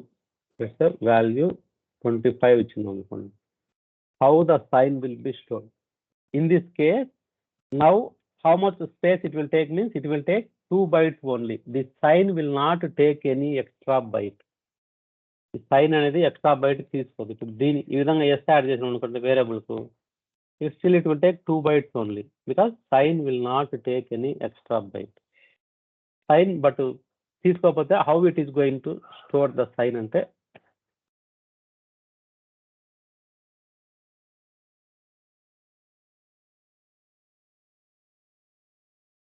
లెట్స్ సే వాల్యూ 25 ఇచ్చింది అనుకోండి. How the sign will be stored? In this case, now how much space it will take means it will take 2 bytes only. The sign will not take any extra byte. The sign అనేది extra byte తీసుకోదు. ఇప్పుడు దీని ఈ విధంగా S add చేసిన అనుకోండి variables, still it will take 2 bytes only because sign will not take any extra byte. Sign but తీసుకోకపోతే how it is going to store the sign అంటే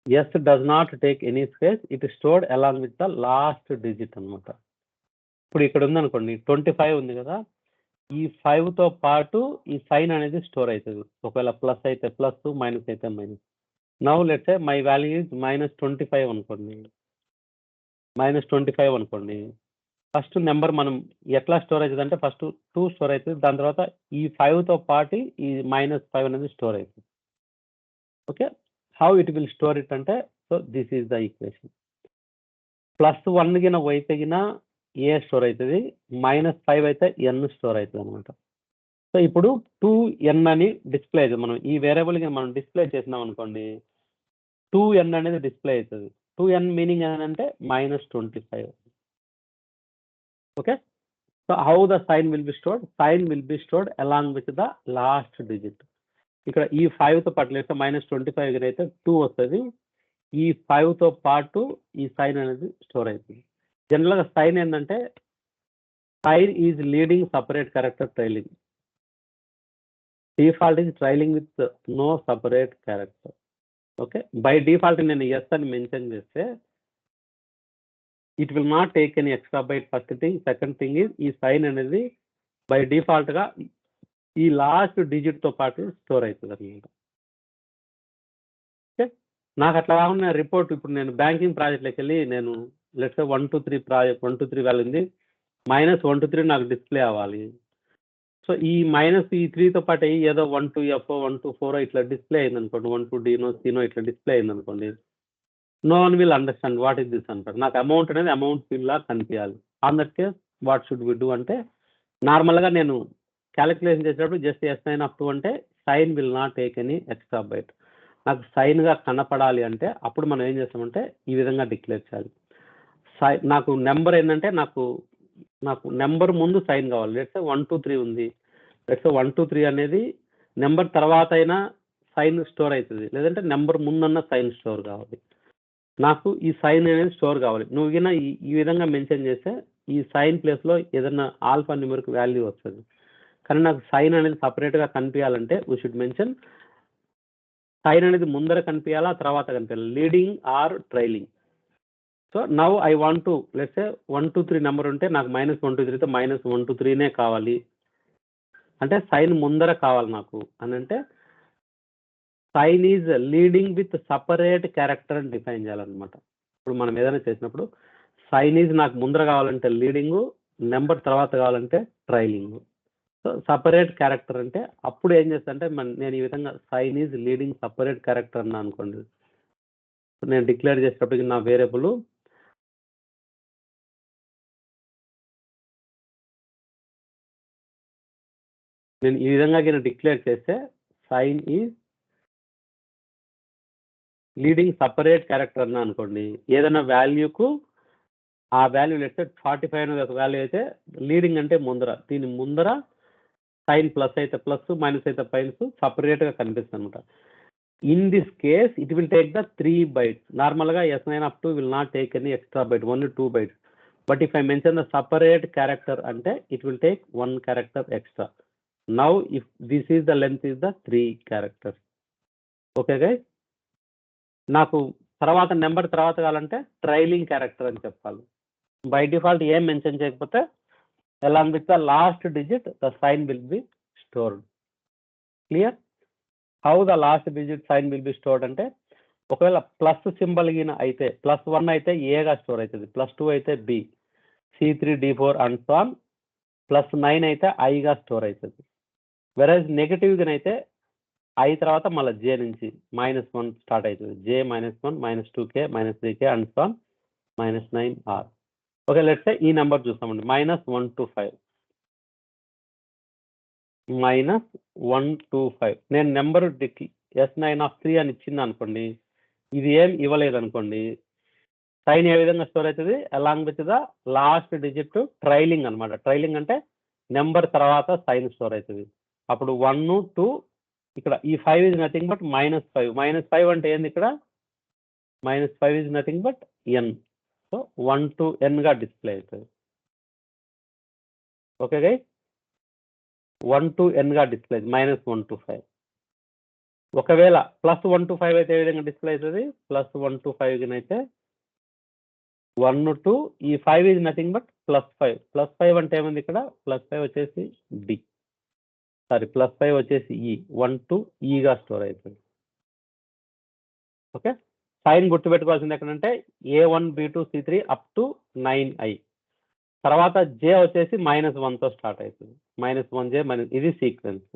yes does not take any space, it is stored along with the last digit అనమాట. ఇప్పుడు ఇక్కడ ఉంది అనుకోండి 25 ఉంది కదా, ఈ 5తో పాటు ఈ సైన్ అనేది స్టోర్ అవుతుంది. ఒకవేళ ప్లస్ అయితే ప్లస్, మైనస్ అయితే minus. Now let's say my value is -25 అనుకోండి. -25 అనుకోండి. ఫస్ట్ నెంబర్ మనం ఎట్లా స్టోర్ అవుతుంది అంటే ఫస్ట్ 2 స్టోర్ అవుతుంది, దాని తర్వాత ఈ 5తో పాటు ఈ -5 అనేది స్టోర్ అవుతుంది. Okay, how it will store it అంటే so this is the equation. +1 గిన అయితే గిన ఏ స్టోర్ అవుతుంది, -5 అయితే ఎన్ స్టోర్ అవుతుంది అనమాట. సో ఇప్పుడు 2n అని డిస్ప్లే అవుతుంది. మనం ఈ వేరియబుల్కి మనం డిస్ప్లే చేసినాం అనుకోండి, 2n అనేది డిస్ప్లే అవుతుంది. 2n మీనింగ్ ఏంటంటే -25. Okay, so how the sign will be stored? Sign will be stored along with the last digit. ఇక్కడ ఈ 5తో పాటు లేస్తే -25 అయితే 2 వస్తుంది. ఈ 5తో పాటు ఈ సైన్ అనేది స్టోర్ అవుతుంది. జనరల్గా సైన్ ఏంటంటే sign is leading separate character trailing. Default is trailing with no separate character. Okay, by default నేను ఎస్ అని మెన్షన్ చేస్తే it will not take any extra byte. First thing. Second thing is ఈ sign అనేది by డిఫాల్ట్గా ఈ last డిజిట్తో పాటు store అవుతుంది అనమాట. ఓకే, నాకు అట్లా కాకుండా రిపోర్ట్ ఇప్పుడు నేను బ్యాంకింగ్ ప్రాజెక్ట్లోకి వెళ్ళి నేను let's 1 to 3 project 1 to 3 value ఉంది, -1 to 3 నాకు డిస్ప్లే అవ్వాలి. సో ఈ -3తో పాటు ఏదో 1 to F 1 to 4 ఇట్లా డిస్ప్లే అయింది అనుకోండి, 1 to D C ఇట్లా డిస్ప్లే అయింది అనుకోండి, no one will understand what is this అంటారు. నాకు అమౌంట్ అనేది అమౌంట్ ఫీల్డ్లా కనిపించాలి. On that case what should we do అంటే నార్మల్గా నేను క్యాలిక్యులేషన్ చేసేటప్పుడు జస్ట్ S9/2 అంటే sign will not take any extra byte. నాకు సైన్గా కనపడాలి అంటే అప్పుడు మనం ఏం చేస్తామంటే ఈ విధంగా డిక్లేర్ చేయాలి. నాకు నెంబర్ ఏంటంటే నాకు నెంబర్ ముందు సైన్ కావాలి. లెట్స్ 1 to 3 ఉంది, లెట్స్ 1 to 3 అనేది నెంబర్ తర్వాత అయినా సైన్ స్టోర్ అవుతుంది, లేదంటే నెంబర్ ముందన్న సైన్ స్టోర్ కావాలి. నాకు ఈ సైన్ అనేది స్టోర్ కావాలి. నువ్వు గిన ఈ విధంగా మెన్షన్ చేస్తే ఈ సైన్ ప్లేస్లో ఏదైనా ఆల్ఫా న్యూమరిక్ వాల్యూ వస్తుంది. కానీ నాకు సైన్ అనేది సపరేట్గా కనిపించాలంటే వీ షుడ్ మెన్షన్ సైన్ అనేది ముందర కనిపించాలా, తర్వాత కనిపించాలి, leading or trailing. So now I want to let's say 1 to 3 number ఉంటే నాకు -1 to 3తో -1 to 3నే కావాలి అంటే సైన్ ముందర కావాలి నాకు అని అంటే sign is leading with separate character అని డిఫైన్ చేయాలన్నమాట. ఇప్పుడు మనం ఏదైనా చేసినప్పుడు సైన్ ఈజ్ నాకు ముందర కావాలంటే లీడింగు, నెంబర్ తర్వాత కావాలంటే ట్రైలింగ్. సో సపరేట్ క్యారెక్టర్ అంటే అప్పుడు ఏం చేస్తా అంటే నేను ఈ విధంగా sign is leading separate character అన్నా అనుకోండి, నేను డిక్లేర్ చేసేటప్పటికి నా వేరియబుల్ నేను ఈ విధంగా డిక్లేర్ చేస్తే sign is leading separate character అన్నా అనుకోండి, ఏదైనా వాల్యూకు ఆ వాల్యూ లెట్స్ 45 అనేది ఒక వాల్యూ అయితే లీడింగ్ అంటే ముందర, దీని ముందర సైన్ ప్లస్ అయితే ప్లస్, మైనస్ అయితే మైనస్ సపరేట్గా కనిపిస్తుంది అనమాట. In this case it will take the 3 bytes. నార్మల్గా S9 will not take any extra byte, only 2 bytes. But if I mention the separate character అంటే it will take 1 character extra. Now if this is the length is the 3 characters. Okay guys, నాకు తర్వాత number తర్వాత కావాలంటే trailing character అని చెప్పాలి. By default ఏం mention చేయకపోతే along with the last digit the sign will be stored. Clear? How the last digit sign will be stored అంటే, ఒకవేళ ప్లస్ సింబల్ గిన అయితే +1 అయితే ఏగా స్టోర్ అవుతుంది, +2 అయితే B, C3 D4 and so on, +9 అయితే ఐగా స్టోర్ అవుతుంది. వెరజ్ నెగటివ్ గా అయితే ఐ తర్వాత మళ్ళీ జే నుంచి -1 స్టార్ట్ అవుతుంది, J -1 -2k -3k and so on -9R. Okay, let's సే ఈ నెంబర్ చూస్తామండి, -1 to 5 -125. నేను నెంబర్ S9 అని ఇచ్చింది అనుకోండి, ఇది ఏం ఇవ్వలేదు అనుకోండి, సైన్ ఏ విధంగా స్టోర్ అవుతుంది? Along with the last digit trailing అనమాట. ట్రైలింగ్ అంటే నెంబర్ తర్వాత సైన్ స్టోర్ అవుతుంది. అప్పుడు 1 2, ఇక్కడ ఈ 5 ఈజ్ నథింగ్ బట్ -5. -5 అంటే ఏంది? ఇక్కడ -5 is nothing but n. So 1 to n గా డిస్ప్లే అవుతుంది. ఓకే గైస్, 1 to n గా డిస్ప్లే, -1 to 5. ఒకవేళ +1 to 5 అయితే ఏ విధంగా డిస్ప్లే అవుతుంది? +1 to 5 అయితే 1 to, ఈ 5 ఈజ్ నథింగ్ బట్ +5. +5 అంటే ఏముంది? ఇక్కడ +5 వచ్చేసి డి, సారీ +5 వచ్చేసి ఈ, 1 to ఈగా స్టోర్ అవుతుంది. ఓకే, సైన్ గుర్తుపెట్టుకోవాల్సింది ఎక్కడంటే A1 B2 C3 up to 9I. తర్వాత జే వచ్చేసి -1తో స్టార్ట్ అవుతుంది, -1J ఇది సీక్వెన్స్.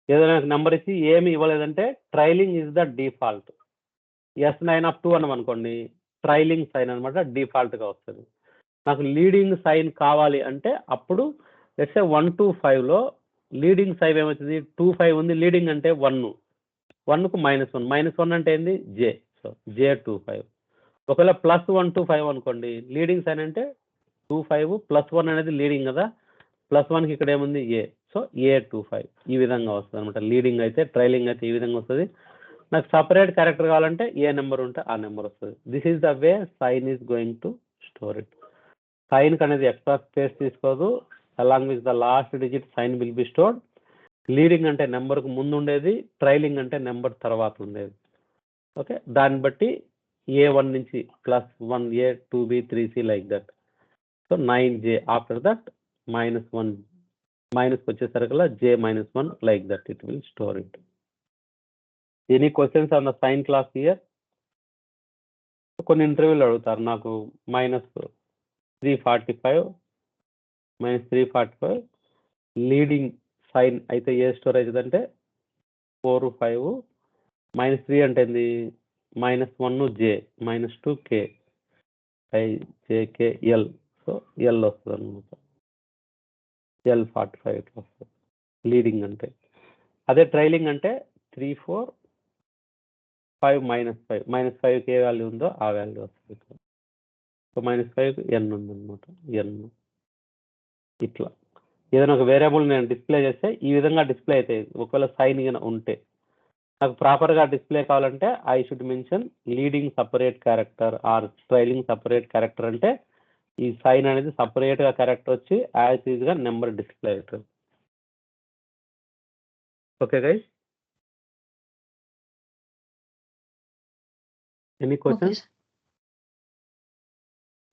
ఏదైనా నెంబర్ ఇచ్చి ఏమి ఇవ్వలేదంటే trailing is the default. S9 అనం అనుకోండి, ట్రైలింగ్ సైన్ అనమాట, డిఫాల్ట్గా వస్తుంది. నాకు లీడింగ్ సైన్ కావాలి అంటే అప్పుడు లెట్స్ సే 1 to 5లో లీడింగ్ సైన్ ఏమవుతుంది? 2 5 ఉంది, లీడింగ్ అంటే 1, 1కు -1, -1 అంటే ఏంది? జే, సో J25. ఒకవేళ +1 to 5 అనుకోండి, లీడింగ్ సైన్ అంటే 2 5 +1 అనేది లీడింగ్ కదా, +1కి ఇక్కడ ఏముంది? ఏ, సో A25. ఈ విధంగా వస్తుంది అనమాట. లీడింగ్ అయితే, ట్రైలింగ్ అయితే ఈ విధంగా వస్తుంది. నాకు సపరేట్ క్యారెక్టర్ కావాలంటే ఏ నెంబర్ ఉంటే ఆ నెంబర్ వస్తుంది. This is the way sign is going to store it. Sign అనేది ఎక్స్ట్రా స్పేస్ తీసుకోదు, along with the last digit sign will be stored. Leading అంటే నెంబర్కు ముందు ఉండేది, ట్రైలింగ్ అంటే నెంబర్ తర్వాత ఉండేది. ఓకే, దాన్ని బట్టి A1 నుంచి +1 A 2B 3C like that. So 9J after that -1, మైనస్కి వచ్చేసరికల్లా J -1 like that it will store it. Any questions on the sign class here? కొన్ని ఇంటర్వ్యూలు అడుగుతారు నాకు, -345 లీడింగ్ సైన్ అయితే ఏ స్టోర్ అవుతుంది అంటే 4 5, -3 అంటే ఏంది? -1 J, -2 K, 5 JK L, so L వస్తుంది అనమాట, L45 ఇట్లా వస్తుంది లీడింగ్ అంటే. అదే ట్రైలింగ్ అంటే 3 4 5 -5కి ఏ వాల్యూ ఉందో ఆ వాల్యూ వస్తుంది. సో -5 n ఉందన్నమాట, n. ఇట్లా ఏదైనా ఒక వేరియబుల్ నేను డిస్ప్లే చేస్తే ఈ విధంగా డిస్ప్లే అవుతాయి. ఒకవేళ సైన్ గిన ఉంటే నాకు ప్రాపర్గా డిస్ప్లే కావాలంటే I should mention leading separate character are trailing separate character. అంటే ఈ సైన్ అనేది సపరేట్గా క్యారెక్టర్ వచ్చి యాజ్ ఈజ్గా నెంబర్ డిస్ప్లే అవుతుంది. Okay guys, any Okay, question? sir.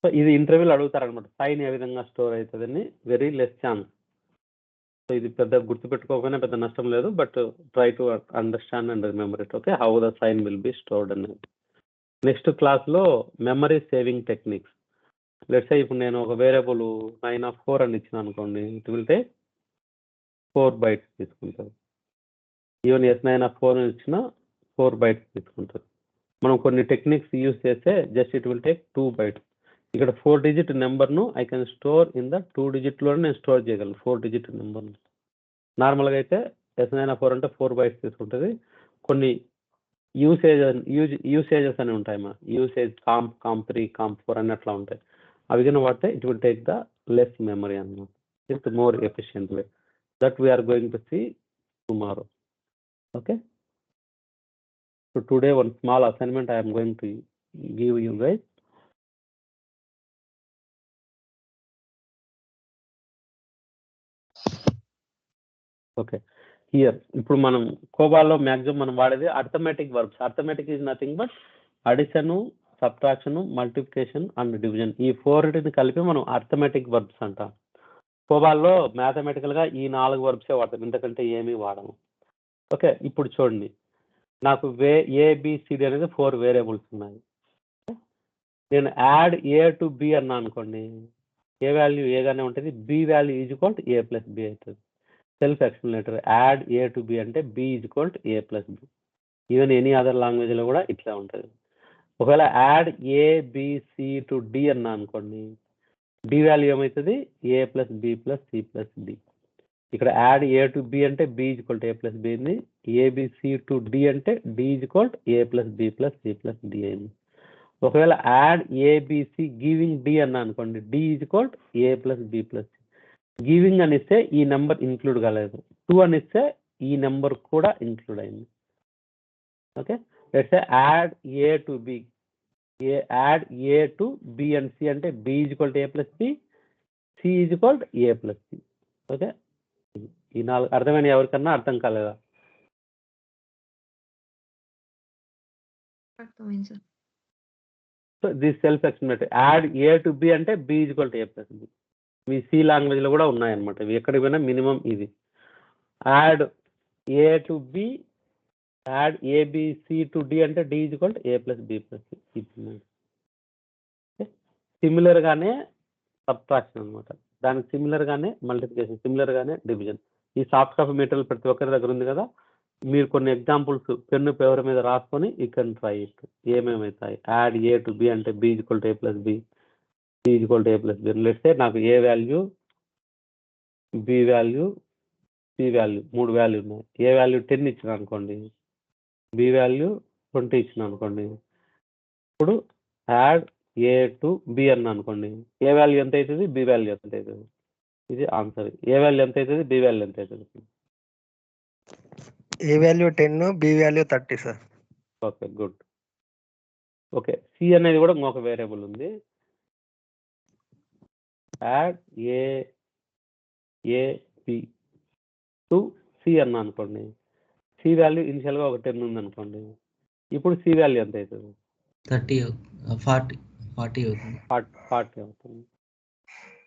So ఇది ఇంటర్వ్యూలో అడుగుతారనమాట, సైన్ ఏ విధంగా స్టోర్ అవుతుందని. Very less chance. సో ఇది పెద్ద గుర్తుపెట్టుకోకపోయినా పెద్ద నష్టం లేదు, but try to understand and remember it. Okay, how the sign will be stored అనేది. నెక్స్ట్ క్లాస్లో memory saving techniques. Let's say ఇప్పుడు నేను ఒక వేరియబుల్ 9 అని ఇచ్చిన అనుకోండి, ఇట్ విల్ టేక్ 4 bytes తీసుకుంటుంది. ఈవెన్ S9 ఇచ్చిన 4 bytes తీసుకుంటుంది. మనం కొన్ని టెక్నిక్స్ యూజ్ చేస్తే just it will take 2 bytes. ఇక్కడ 4 digit నెంబర్ను I can store in the 2 digitలోనే నేను స్టోర్ చేయగలను 4 digit నెంబర్ను. నార్మల్గా అయితే S9 అంటే 4 bytes తీసుకుంటుంది. కొన్ని యూసేజెస్ అని ఉంటాయి, మా యూసేజ్ కాంప్3 కాంప్4 అని అట్లా ఉంటాయి. అవి కానీ వాడితే it will take the less memory అన్నమాట. It's more efficient way. that we are going to see tomorrow. Okay. So today one small assignment I am going to give you guys. Okay here ఇప్పుడు మనం కోబాలో maximum మనం వాడేది arithmetic verbs. Arithmetic is nothing but addition, subtraction, multiplication and division. ఈ 4ని కలిపి మనం arithmetic verbs అంటాం. కోబాల్లో mathematical గా ఈ 4 వర్బ్సే వాడతాం, ఎందుకంటే ఏమీ వాడము. ఓకే ఇప్పుడు చూడండి, నాకు ఏబిసిడి అనేది 4 వేరియబుల్స్ ఉన్నాయి. నేను యాడ్ ఏ టు బి అన్నా అనుకోండి, ఏ వాల్యూ ఏగానే ఉంటుంది, B value is equal to A plus B అవుతుంది. Self explanatory. Add A to B అంటే B is equal to A plus B. Even any other language లో కూడా ఇట్లా ఉంటుంది. ఒకవేళ add A BC to D అన్నా అనుకోండి, డి వాల్యూ ఏమవుతుంది, A plus B plus C plus D. ఇక్కడ యాడ్ ఏ టు బి అంటే B is equal to A plus B అయింది. ఏబిసి టు డి అంటే D is equal to A plus B plus C plus D అయింది. ఒకవేళ add ABC giving D అన్నా అనుకోండి, D is equal to A plus B plus C. Giving అని ఇస్తే ఈ number include కాలేదు, 2 అని ఇస్తే ఈ నెంబర్ కూడా ఇంక్లూడ్ అయింది. Okay let's say add A to B, add A to B and C అంటే B is equal to A plus B, C is equal to A plus C. Okay ఈ 4 అర్థమైన ఎవరికన్నా అర్థం కాలేదా? So this self explanatory. Add A to B అంటే B is equal to A plus B. మీ C language లో కూడా ఉన్నాయన్నమాట, ఇవి ఎక్కడికి పోయినా మినిమం ఇది. Add A to B, add ABC to D అంటే D is equal to A plus B plus C. Similar గానే సబ్ట్రాక్షన్ అనమాట, దానికి సిమిలర్ గానే మల్టిప్లికేషన్, సిమిలర్ గానే డివిజన్. ఈ సాఫ్ట్ కాపీ మెటీరియల్ ప్రతి ఒక్కరి దగ్గర ఉంది కదా, మీరు కొన్ని ఎగ్జాంపుల్స్ పెన్ను పేపర్ మీద రాసుకొని యూ కెన్ ట్రై ఇట్. ఏమేమవుతాయి? యాడ్ ఏ టు బి అంటే B is equal to A plus B, C is equal to A plus B. Let's say నాకు A value, B value, C value 3 value ఉన్నాయి. A value 10 ఇచ్చిన అనుకోండి, B value 20 ఇచ్చిన అనుకోండి. ఇప్పుడు add A to B అన్న అనుకోండి, ఏ value ఎంత అవుతుంది, బి వాల్యూ ఎంత అవుతుంది? ఇది ఆన్సర్. ఏ వాల్యూ ఎంత అవుతుంది, బి వాల్యూ ఎంత అవుతుంది? A value 10, B value 30 sir. Okay good. Okay C అనేది కూడా ఇంకొక వేరియబుల్ ఉంది. Add A B to C అన్న అనుకోండి, సి వాల్యూ ఇనిషియల్గా ఒక 10 ఉంది అనుకోండి. ఇప్పుడు సి వాల్యూ ఎంత అవుతుంది? 40 అవుతుంది. 40 అవుతుంది.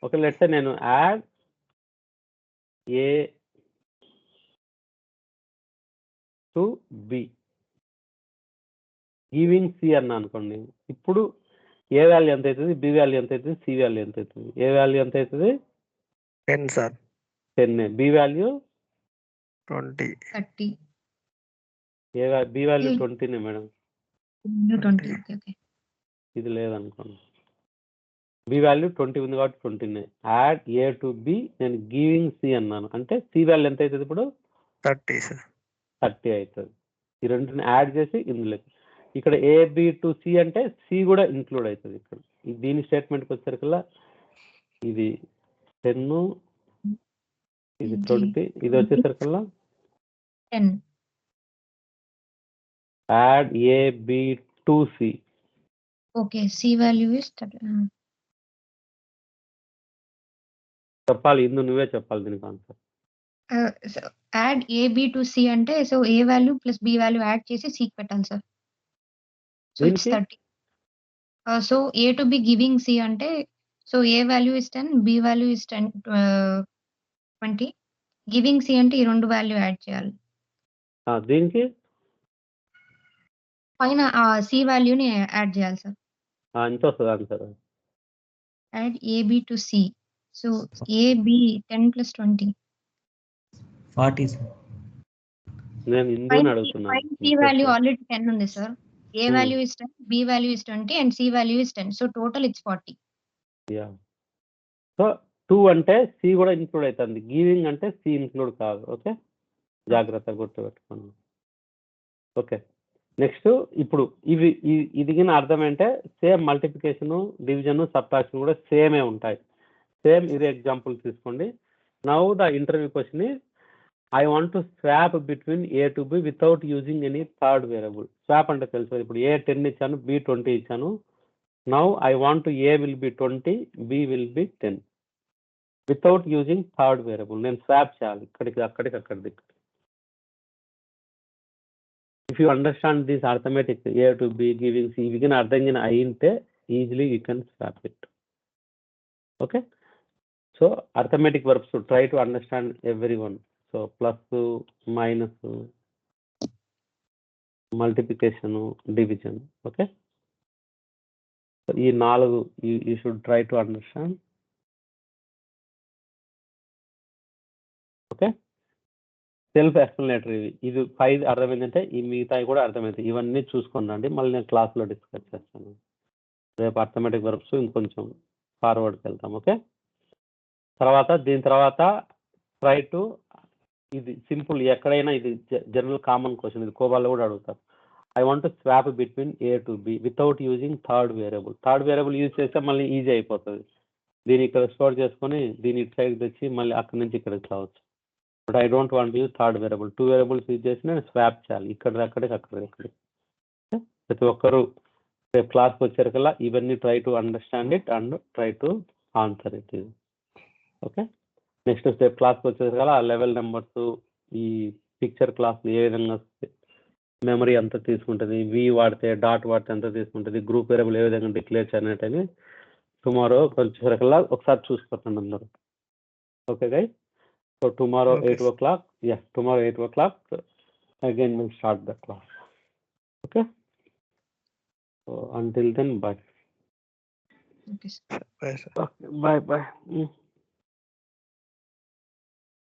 ఓకే లెట్స్ నేను add A to B giving C అన్న అనుకోండి, ఇప్పుడు ఏ వాల్యూ ఎంత అవుతుంది, బి వాల్యూ ఎంత అవుతుంది, సి వాల్యూ ఎంత అవుతుంది? ఏ వాల్యూ ఎంత అవుతుంది? 10 sir. 10. B value 20. 30. B value 20 madam. 20. Okay. ఇది లేదనుకోండి, బి వాల్యూ 20 ఉంది కాబట్టి 20. యాడ్ ఏ టు బి, నేను గివింగ్ సి అన్నాను అంటే సి వాల్యూ ఎంత అవుతుంది ఇప్పుడు? 30 సార్. 30 అవుతుంది. ఈ రెండుని యాడ్ చేసి ఇందులో ఇక్కడ ఏబి టు సి అంటే సి కూడా ఇంక్లూడ్ అవుతుంది. ఇక్కడ దీని స్టేట్మెంట్కి వచ్చేసరికల్లా ఇది 10, ఇది 20, ఇది వచ్చేసరికల్లా 10. Add AB to C. Okay. C value is 30. చెప్పాలి, ఇందు నువ్వే చెప్పాలి దీనికి answer. So add A, B to C అంటే so A value plus B value add చేసి C కి పెట్టాలి సార్. So it's దీనికి 30. So A to B giving C అంటే so A value is 10, B value is 10, 20. Giving C అంటే ఈ రెండు value add చేయాలి. దీనికి పైన C వాల్యూని యాడ్ చేయాలి సార్. ఎంత వస్తుంది answer? Add AB to C. So AB 10 plus 20. 40 sir. నేను ఇందుని అడుగుతున్నాను. C value already 10 ఉంది sir. A value is 10, B value is 20 and C value is 10. So total it's 40. Yeah. So 2 అంటే C కూడా include అవుతుంది, giving అంటే C include కాదు. Okay జాగ్రత్తగా గుర్తుపెట్టుకోండి. ఓకే నెక్స్ట్ ఇప్పుడు ఇది అర్థం ఏంటంటే సేమ్ మల్టిప్లికేషన్, డివిజన్, సబ్ట్రాక్షన్ కూడా సేమే ఉంటాయి. సేమ్ ఇదే ఎగ్జాంపుల్ తీసుకోండి. Now the interview question is, I want to swap between A to B without using any third variable. Swap అంటే తెలుసు ఇప్పుడు A 10 ఇచ్చాను, B 20 ఇచ్చాను. Now I want to A will be 20, B will be 10. Without using third variable. నేను swap చేయాలి ఇక్కడికి అక్కడికి అక్కడికి. If you understand this arithmetic A to B giving C, we can అర్థం అయింటే easily you can swap it. Okay. So arithmetic verbs, so try to understand everyone. So plus, minus, multiplication, division. Okay. So ఈ 4 you should try to understand. Okay. Self explanatory ఇది 5 అర్థమైందంటే ఈ మిగతాయి కూడా అర్థమవుతాయి. ఇవన్నీ చూసుకోండి, మళ్ళీ నేను క్లాస్లో డిస్కస్ చేస్తాను. రేపు అర్థమెటిక్ వర్బ్స్ ఇంకొంచెం ఫార్వర్డ్కి వెళ్తాం. ఓకే. దీని తర్వాత ట్రై టు, ఇది సింపుల్, ఎక్కడైనా ఇది జనరల్ కామన్ క్వశ్చన్, ఇది కోబాల్లో కూడా అడుగుతారు. I want to swap between A to B without using third variable. Third variable use చేస్తే మళ్ళీ ఈజీ అయిపోతుంది. దీన్ని ఇక్కడ స్టోర్ చేసుకొని దీన్ని ఇటు సైడ్ తెచ్చి మళ్ళీ అక్కడి నుంచి ఇక్కడికి రావచ్చు. But I don't want use third variable. 2 variables use చేసి నేను స్వాప్ చేయాలి, ఇక్కడ అక్కడికి అక్కడికి. ప్రతి ఒక్కరు రేపు క్లాస్కి వచ్చారు ఇవన్నీ try to understand it and try to answer it. Okay. Next step క్లాస్కి వచ్చేసరికి ఆ లెవెల్ నెంబర్స్, ఈ పిక్చర్ క్లాస్ ఏ విధంగా మెమరీ ఎంత తీసుకుంటుంది, వి వాడితే డాట్ వాడితే ఎంత తీసుకుంటుంది, గ్రూప్ వేరియబుల్ ఏ విధంగా డిక్లేర్ చేయనట్టని టుమారో వచ్చేసరికల్లా ఒకసారి చూసుకుంటాను అందరూ. Okay guys. So tomorrow Okay. 8 o'clock, yes, tomorrow 8 o'clock, again we'll start the class. Okay. So until then, bye. Okay, sir. Bye, sir. Okay, bye.